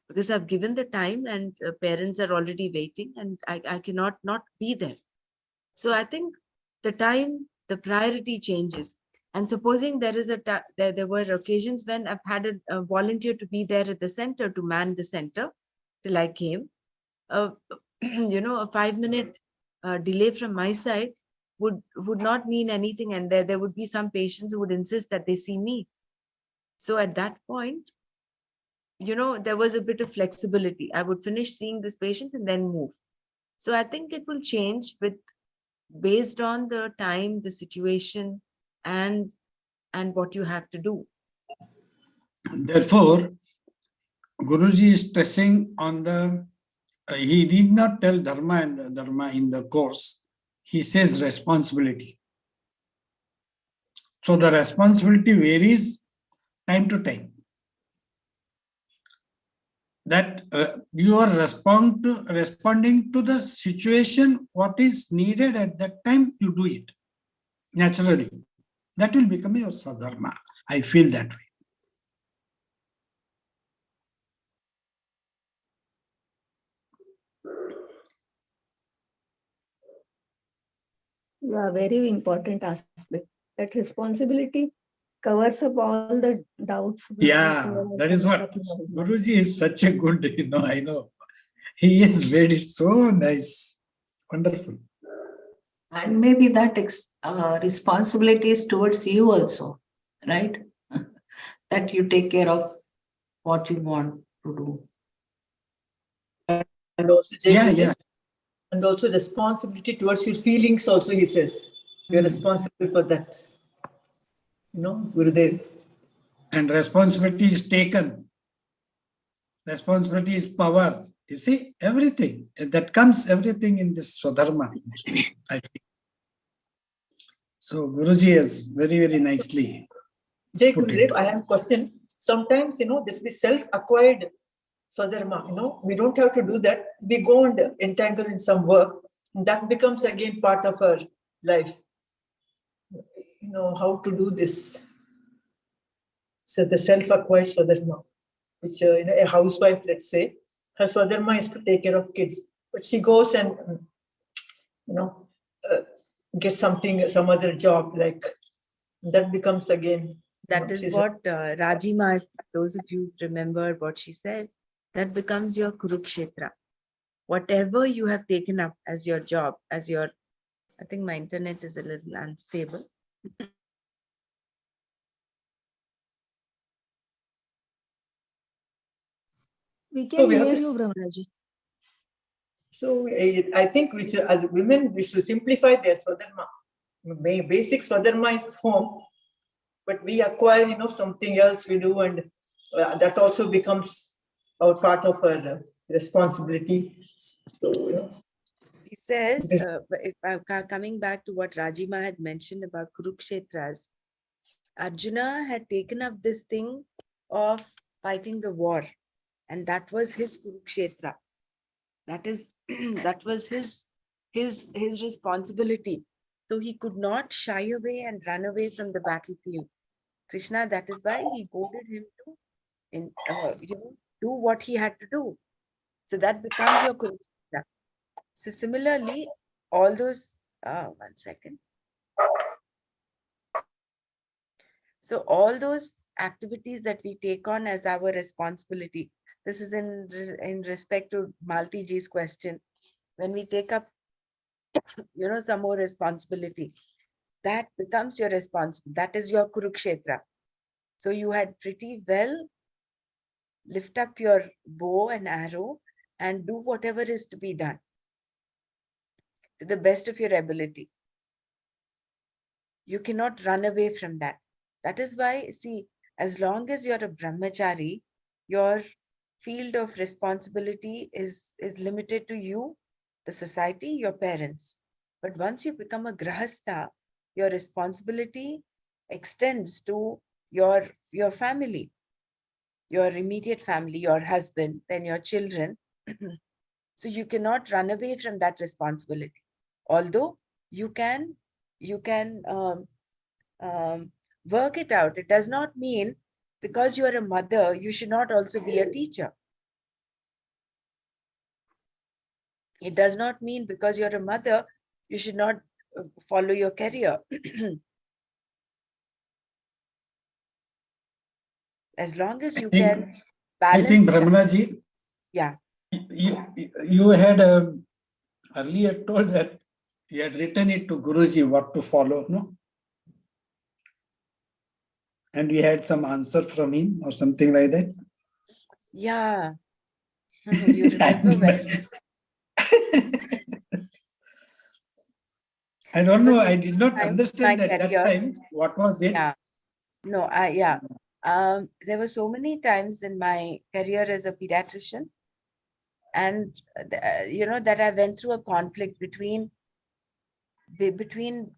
Because I've given the time and parents are already waiting and I cannot not be there. So I think the time, the priority changes. And supposing there is there were occasions when I've had a volunteer to be there at the center to man the center till I came. A 5-minute delay from my side would not mean anything, and there would be some patients who would insist that they see me. So at that point, there was a bit of flexibility. I would finish seeing this patient and then move. So I think it will change based on the time, the situation, and what you have to do. Therefore, Guruji is stressing on he did not tell dharma and dharma in the course. He says responsibility. So the responsibility varies time to time. That you are responding to the situation, what is needed at that time, you do it naturally. That will become your sadharma. I feel that way. Yeah, very important aspect. That responsibility covers up all the doubts. Yeah, that is what Guruji is such a good, I know. He has made it so nice. Wonderful. And maybe that responsibility is towards you also, right? That you take care of what you want to do. And also, Yeah. and also responsibility towards your feelings also, he says. You're responsible for that. Gurudev. And responsibility is taken. Responsibility is power. You see, everything. That comes everything in this Swadharma. I think. So Guruji has very, very nicely Jai put Gurudev, it. I have a question. Sometimes, this be self-acquired Swadharma, we don't have to do that. We go and entangle in some work. And that becomes again part of our life. How to do this. So the self-acquired Swadharma, which, a housewife, let's say, her Swadharma is to take care of kids. But she goes and, gets some other job, like that becomes again. That is what Rajima, those of you remember what she said, that becomes your Kurukshetra. Whatever you have taken up as your job, I think my internet is a little unstable. We can we have hear to- you, Brahmanaji. So I think as women, we should simplify their Swadharma. Basic Swadharma is home, but we acquire, something else we do, and that also becomes our part of our responsibility. So, He says, coming back to what Rajima had mentioned about Kurukshetras, Arjuna had taken up this thing of fighting the war, and that was his Kurukshetra. That was his responsibility. So he could not shy away and run away from the battlefield. Krishna, that is why he goaded him to do what he had to do. So that becomes your Kurukshetra. So similarly, all those, 1 second. So all those activities that we take on as our responsibility, this is in respect to Malti ji's question, when we take up, some more responsibility, that becomes your responsibility. That is your Kurukshetra. So you had pretty well lift up your bow and arrow and do whatever is to be done to the best of your ability. You cannot run away from that. That is why, see, as long as you're a brahmachari, your field of responsibility is limited to you, the society, your parents. But once you become a grahastha, your responsibility extends to your family, your immediate family, your husband, then your children. So you cannot run away from that responsibility. Although you can work it out. It does not mean because you are a mother, you should not also be a teacher. It does not mean because you're a mother, you should not follow your career. As long as you can I balance think it out. Brahmanaji, Yeah. you had earlier told that you had written it to Guruji what to follow, no? And you had some answer from him or something like that. Yeah. You remember well. I don't There know. were I so did many not times in understand my at that career. time what was it. Yeah. No, yeah. There were so many times in my career as a pediatrician, and that I went through a conflict between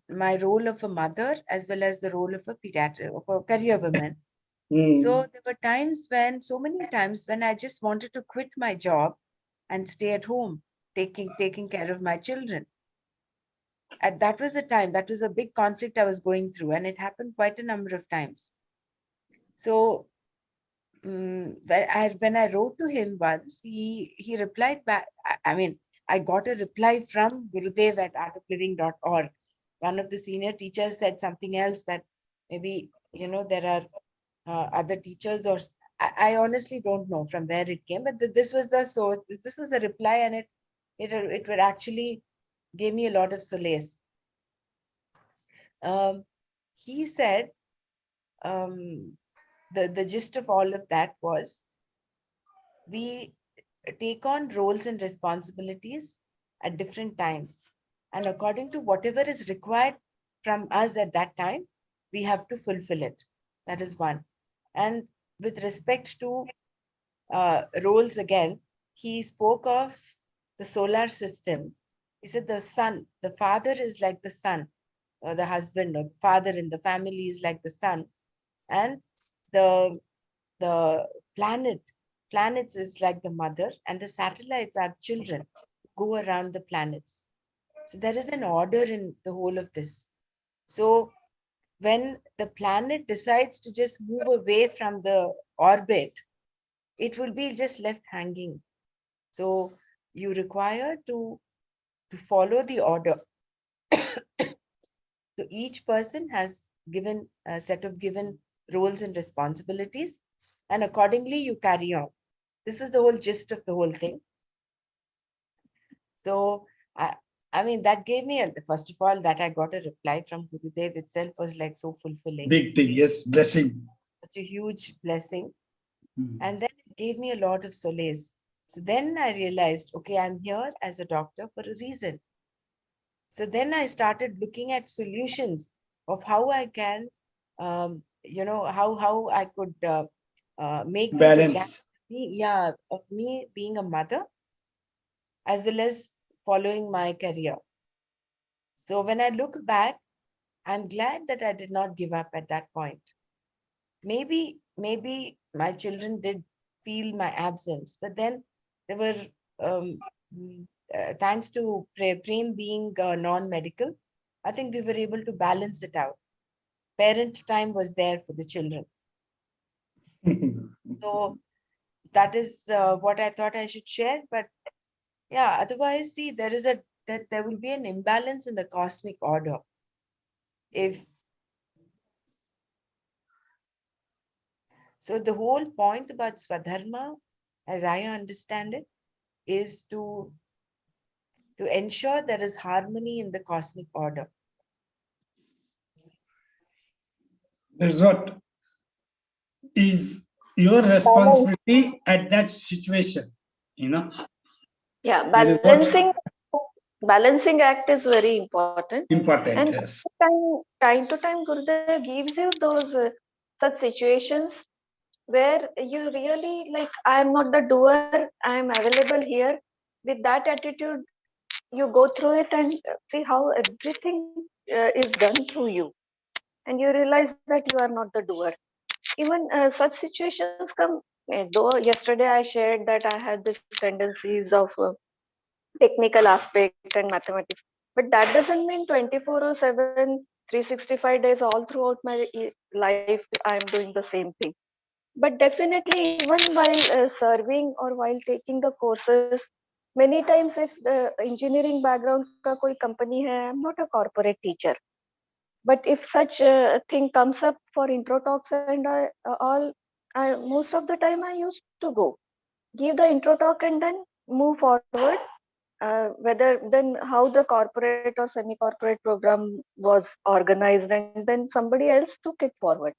my role of a mother as well as the role of a pediatric, of a career woman. So there were so many times when I just wanted to quit my job and stay at home, taking care of my children. And that was a big conflict I was going through, and it happened quite a number of times. So when I wrote to him once, he replied back. I mean, I got a reply from Gurudev at artofliving.org. One of the senior teachers said something else, that maybe there are other teachers, or I honestly don't know from where it came, but this was the source. This was the reply, and it would actually gave me a lot of solace. He said, the gist of all of that was, we take on roles and responsibilities at different times, and according to whatever is required from us at that time, we have to fulfill it. That is one. And with respect to roles again, he spoke of the solar system. He said the sun, the father is like the sun, or the husband or father in the family is like the sun, and the the planets is like the mother, and the satellites are the children who go around the planets. So there is an order in the whole of this. So when the planet decides to just move away from the orbit, it will be just left hanging. So you require to follow the order. So each person has given a set of given roles and responsibilities, and accordingly you carry on. This is the whole gist of the whole thing. So I mean, that gave me first of all, that I got a reply from Gurudev itself was like so fulfilling. Big thing, yes, blessing. Such a huge blessing. Mm. And then it gave me a lot of solace. So then I realized, okay, I'm here as a doctor for a reason. So then I started looking at solutions of how I can, how I could make up the gap, Balance. of me being a mother as well as following my career. So when I look back, I'm glad that I did not give up at that point. Maybe my children did feel my absence, but then there were, thanks to Prem being non-medical, I think we were able to balance it out. Parent time was there for the children. So that is what I thought I should share. But yeah, otherwise, see, there will be an imbalance in the cosmic order. So the whole point about Swadharma, as I understand it, is to ensure there is harmony in the cosmic order. That's what is your responsibility at that situation. Yeah, That is what balancing act is very important. important. And Yes. time to time, Gurudev gives you those such situations where you really like, I am not the doer, I am available here. With that attitude, you go through it and see how everything is done through you. And you realize that you are not the doer. Even such situations come, though yesterday I shared that I had these tendencies of technical aspect and mathematics. But that doesn't mean 24 or 7, 365 days all throughout my life, I'm doing the same thing. But definitely, even while serving or while taking the courses, many times if the engineering background ka koi company hai, I'm not a corporate teacher. But if such a thing comes up for intro talks and most of the time I used to go, give the intro talk and then move forward, whether then how the corporate or semi-corporate program was organized, and then somebody else took it forward.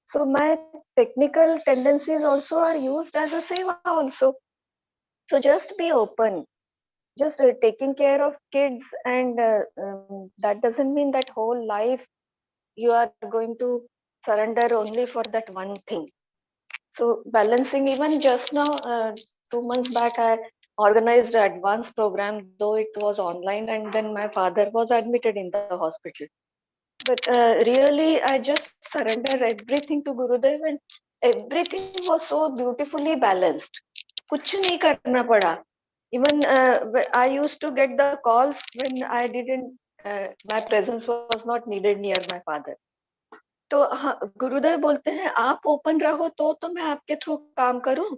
So my technical tendencies also are used as a seva also. So just be open, just taking care of kids, and that doesn't mean that whole life you are going to surrender only for that one thing. So balancing, even just now, 2 months back, I organized an advanced program, though it was online, and then my father was admitted in the hospital. But really, I just surrendered everything to Gurudev, and everything was so beautifully balanced. कुछ नहीं करना पड़ा. Even I used to get the calls when I didn't, my presence was not needed near my father. तो गुरुदेव बोलते हैं आप open रहो तो मैं आपके थ्रू काम करूं.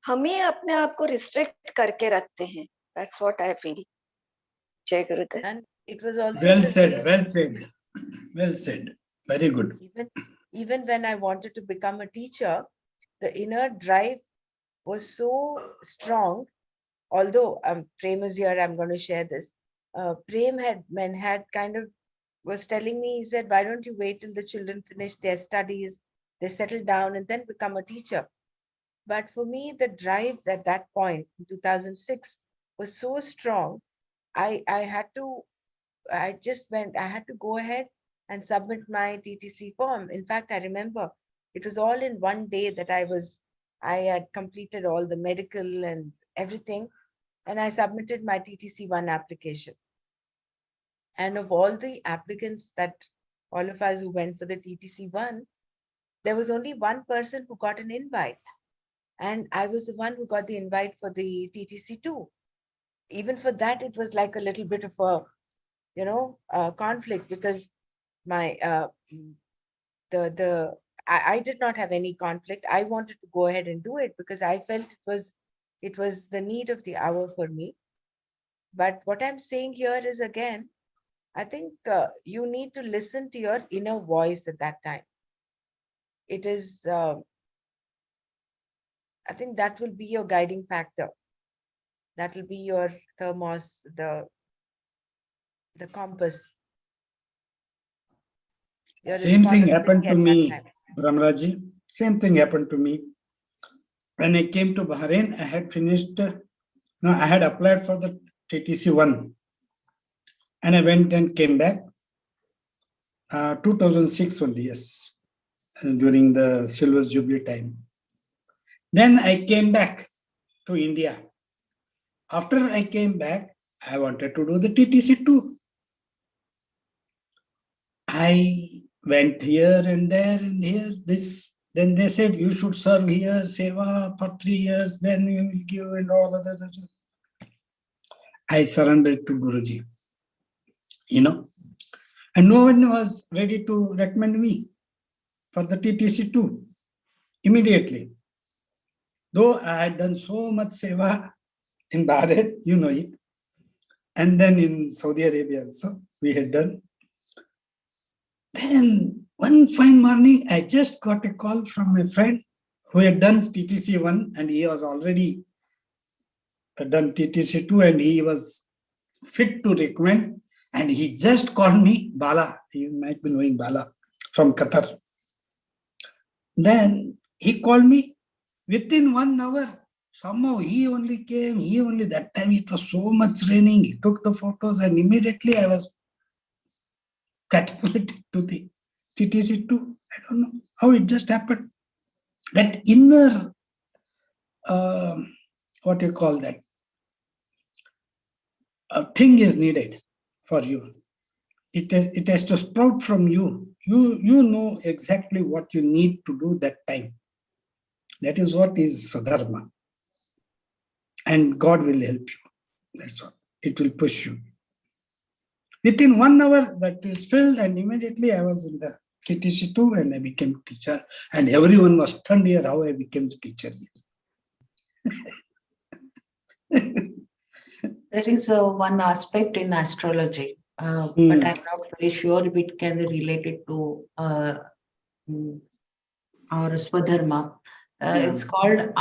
हम ही अपने आप को रिस्ट्रिक्ट करके रखते हैं. That's what I feel. जय गुरुदेव. And it was also Well the said. same. Well said. Well said. Very good. Even when I wanted to become a teacher, the inner drive was so strong. Although Prem is here, I'm going to share this. Prem had kind of was telling me, he said, why don't you wait till the children finish their studies, they settle down and then become a teacher. But for me, the drive at that point in 2006 was so strong. I had to go ahead and submit my TTC form. In fact, I remember it was all in one day that I had completed all the medical and everything, and I submitted my TTC1 application. And of all the applicants that all of us who went for the TTC1, there was only one person who got an invite. And I was the one who got the invite for the TTC2. Even for that, it was like a little bit of a, conflict, because my, I did not have any conflict. I wanted to go ahead and do it because I felt it was the need of the hour for me. But what I'm saying here is, again, I think you need to listen to your inner voice at that time. It is, I think that will be your guiding factor. That will be your thermos, the compass. Your Same thing happened responsibility to at that me, time. Brahmaraji. Same thing happened to me. When I came to Bahrain, I had finished, no, I had applied for the TTC1. And I went and came back. 2006 only, yes, during the Silver Jubilee time. Then I came back to India. After I came back, I wanted to do the TTC2. I went here and there and here, this. Then they said, you should serve here, Seva, for 3 years, then we will give and all other. I surrendered to Guruji, and no one was ready to recommend me for the TTC2 immediately. Though I had done so much Seva in Bahrain, you know it, and then in Saudi Arabia also, we had done. Then one fine morning, I just got a call from my friend who had done TTC1 and he was already done TTC2 and he was fit to recommend. And he just called me, Bala, you might be knowing Bala from Qatar. Then he called me within 1 hour. Somehow he only came, that time it was so much raining. He took the photos and immediately I was catapulted to the TTC2. I don't know how it just happened. That inner, what you call that, a thing is needed for you. It has to sprout from you. You know exactly what you need to do that time. That is what is Swadharma. And God will help you. That's what. It will push you. Within 1 hour, that is filled, and immediately I was in the KTC2 and I became teacher. And everyone was stunned here how I became the teacher. There is one aspect in astrology, but I'm not very sure if it can be related to our Swadharma. It's called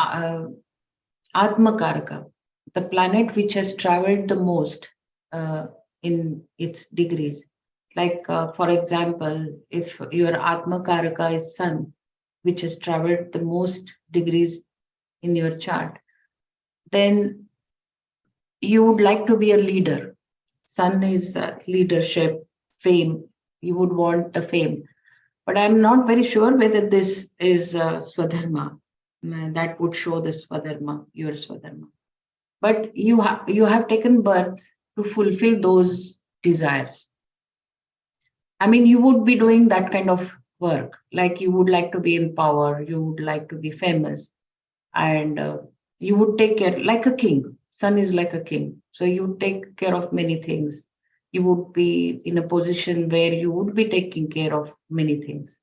Atmakaraka, the planet which has traveled the most in its degrees. Like, for example, if your Atmakaraka is Sun, which has traveled the most degrees in your chart, then you would like to be a leader. Sun is leadership, fame. You would want the fame. But I'm not very sure whether this is Swadharma. That would show the Swadharma, your Swadharma. But you have taken birth to fulfill those desires. I mean, you would be doing that kind of work. Like you would like to be in power, you would like to be famous, and you would take care like a king. Sun is like a king. So you take care of many things. You would be in a position where you would be taking care of many things.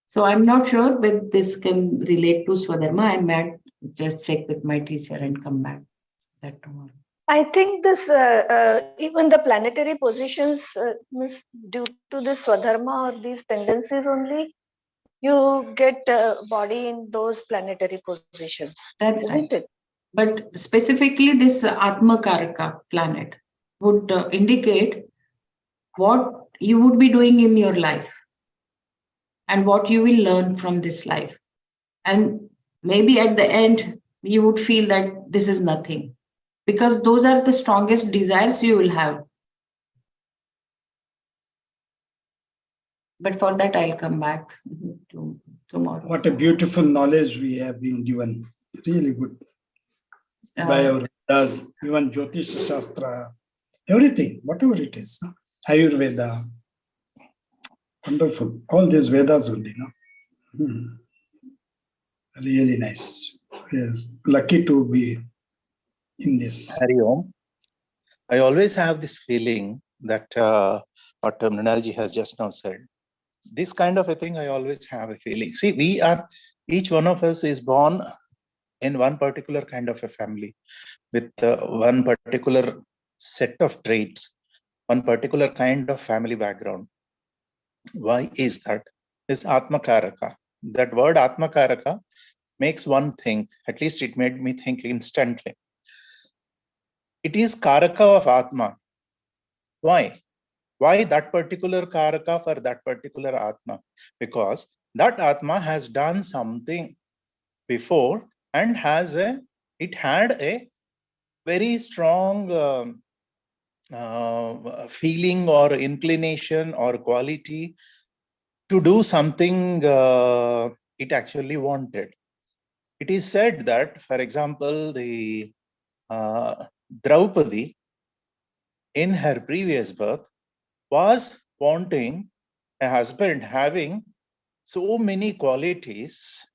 So I'm not sure whether this can relate to Swadharma. I might just check with my teacher and come back that tomorrow. I think this even the planetary positions means due to this Swadharma or these tendencies only, you get body in those planetary positions. That's isn't right. it? But specifically, this Atma Karaka planet would indicate what you would be doing in your life and what you will learn from this life. And maybe at the end, you would feel that this is nothing because those are the strongest desires you will have. But for that, I'll come back tomorrow. What a beautiful knowledge we have been given. Really good. By our Vedas, even Jyotish Shastra, everything, whatever it is. Ayurveda. Wonderful. All these Vedas only, no? Really nice. We're lucky to be in this. Hari Om. I always have this feeling that what Mrinalji has just now said. This kind of a thing, I always have a feeling. See, each one of us is born in one particular kind of a family with one particular set of traits, one particular kind of family background. Why is that? Is Atmakaraka. That word Atmakaraka makes one think, at least it made me think instantly. It is Karaka of Atma. Why? Why that particular Karaka for that particular Atma? Because that Atma has done something before and it had a very strong feeling or inclination or quality to do something it actually wanted. It is said that, for example, the Draupadi in her previous birth was wanting a husband having so many qualities.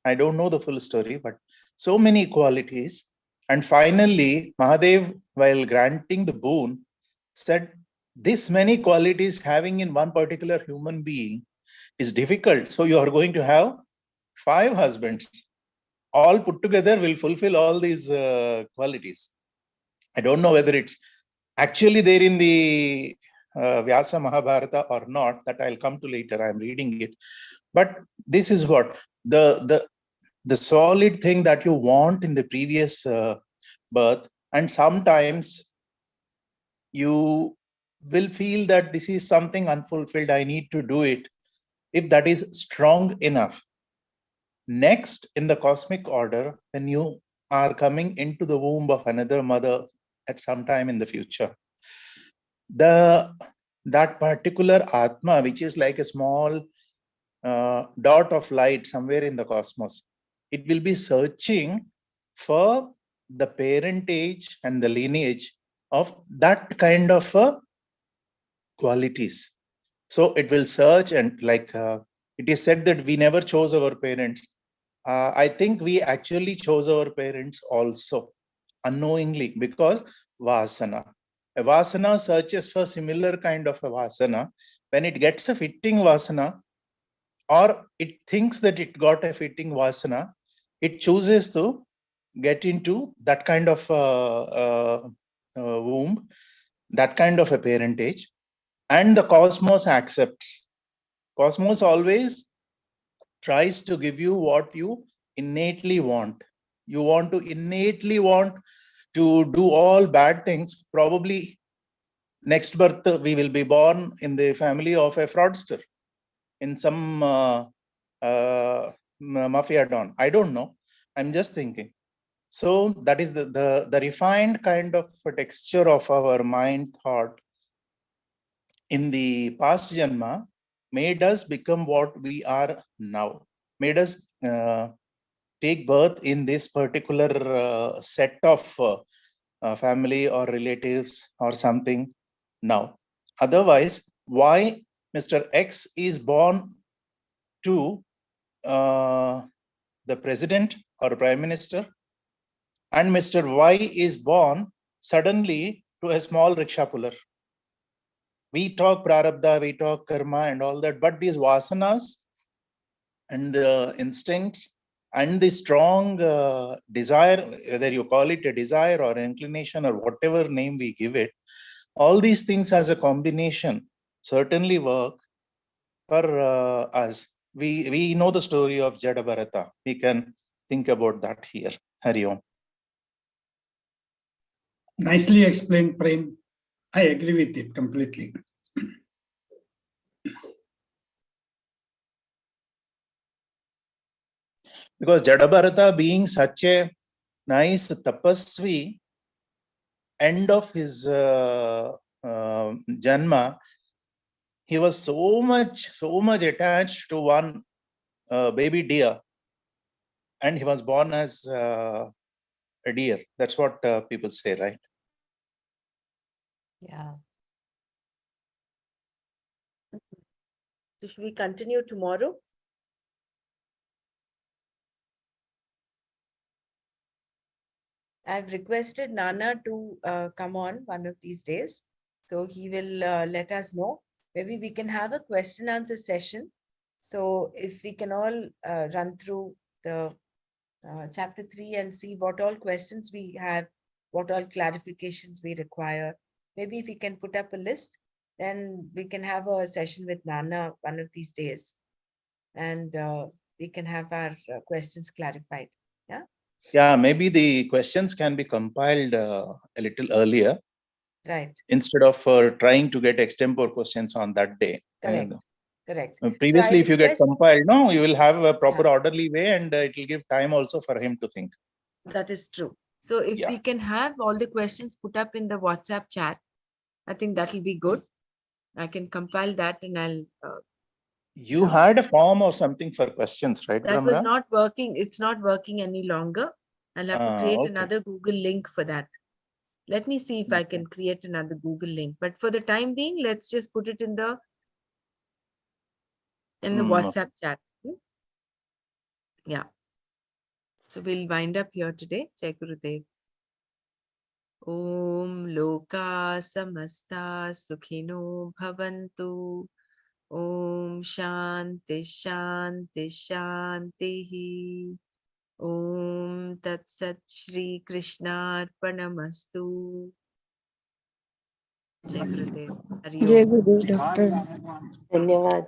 I don't know the full story, but so many qualities. And finally, Mahadev, while granting the boon, said, this many qualities having in one particular human being is difficult. So you are going to have 5 husbands. All put together will fulfill all these qualities. I don't know whether it's actually there in the Vyasa Mahabharata or not. That I'll come to later. I'm reading it. But this is what the solid thing that you want in the previous birth, and sometimes you will feel that this is something unfulfilled. I need to do it. If that is strong enough, Next, in the cosmic order, when you are coming into the womb of another mother at some time in the future, that particular Atma, which is like a small dot of light somewhere in the cosmos, it will be searching for the parentage and the lineage of that kind of qualities. So it will search, and like it is said that we never chose our parents. I think we actually chose our parents also unknowingly, because vasana. A vasana searches for similar kind of a vasana. When it gets a fitting vasana, or it thinks that it got a fitting vasana, it chooses to get into that kind of womb, that kind of a parentage, and the cosmos accepts. Cosmos always tries to give you what you innately want. You want to innately want to do all bad things. Probably next birth we will be born in the family of a fraudster, in some mafia don. I don't know. I'm just thinking. So that is the refined kind of texture of our mind thought in the past janma made us become what we are now, made us take birth in this particular set of family or relatives or something now. Otherwise, why Mr. X is born to the president or prime minister, and Mr. Y is born suddenly to a small rickshaw puller? We talk prarabdha, we talk karma and all that, but these vasanas and the instincts and the strong desire, whether you call it a desire or inclination or whatever name we give it, all these things as a combination certainly work for us. We know the story of Jada Bharata. We can think about that here. Hari Om. Nicely explained, Prem. I agree with it completely. Because Jada Bharata, being such a nice tapasvi, end of his janma, he was so much attached to one baby deer, and he was born as a deer. That's what people say, right? Yeah. So should we continue tomorrow? I've requested Nana to come on one of these days. So he will let us know. Maybe we can have a question answer session. So if we can all run through the chapter 3 and see what all questions we have, what all clarifications we require. Maybe if we can put up a list, then we can have a session with Nana one of these days. And we can have our questions clarified. Yeah. Yeah, maybe the questions can be compiled a little earlier. Right. Instead of trying to get extempore questions on that day. Correct. Correct. Previously, if you get compiled, no, you will have a proper Yeah. orderly way, and it will give time also for him to think. That is true. So if Yeah. we can have all the questions put up in the WhatsApp chat, I think that will be good. I can compile that and I'll. You had a form or something for questions, right, That was Ramna? not working. It's not working any longer. I'll have to create Okay. another Google link for that. Let me see if I can create another Google link. But for the time being, let's just put it in the WhatsApp chat. Yeah. So we'll wind up here today. Jai Gurudev. Om Loka Samasta Sukhino Bhavantu. Om Shanti Shanti Shanti. Om Tat Sat Shri Krishna Arpanamastu. Jai Gurudev. Hari जय Om. गुरुदेव doctor धन्यवाद.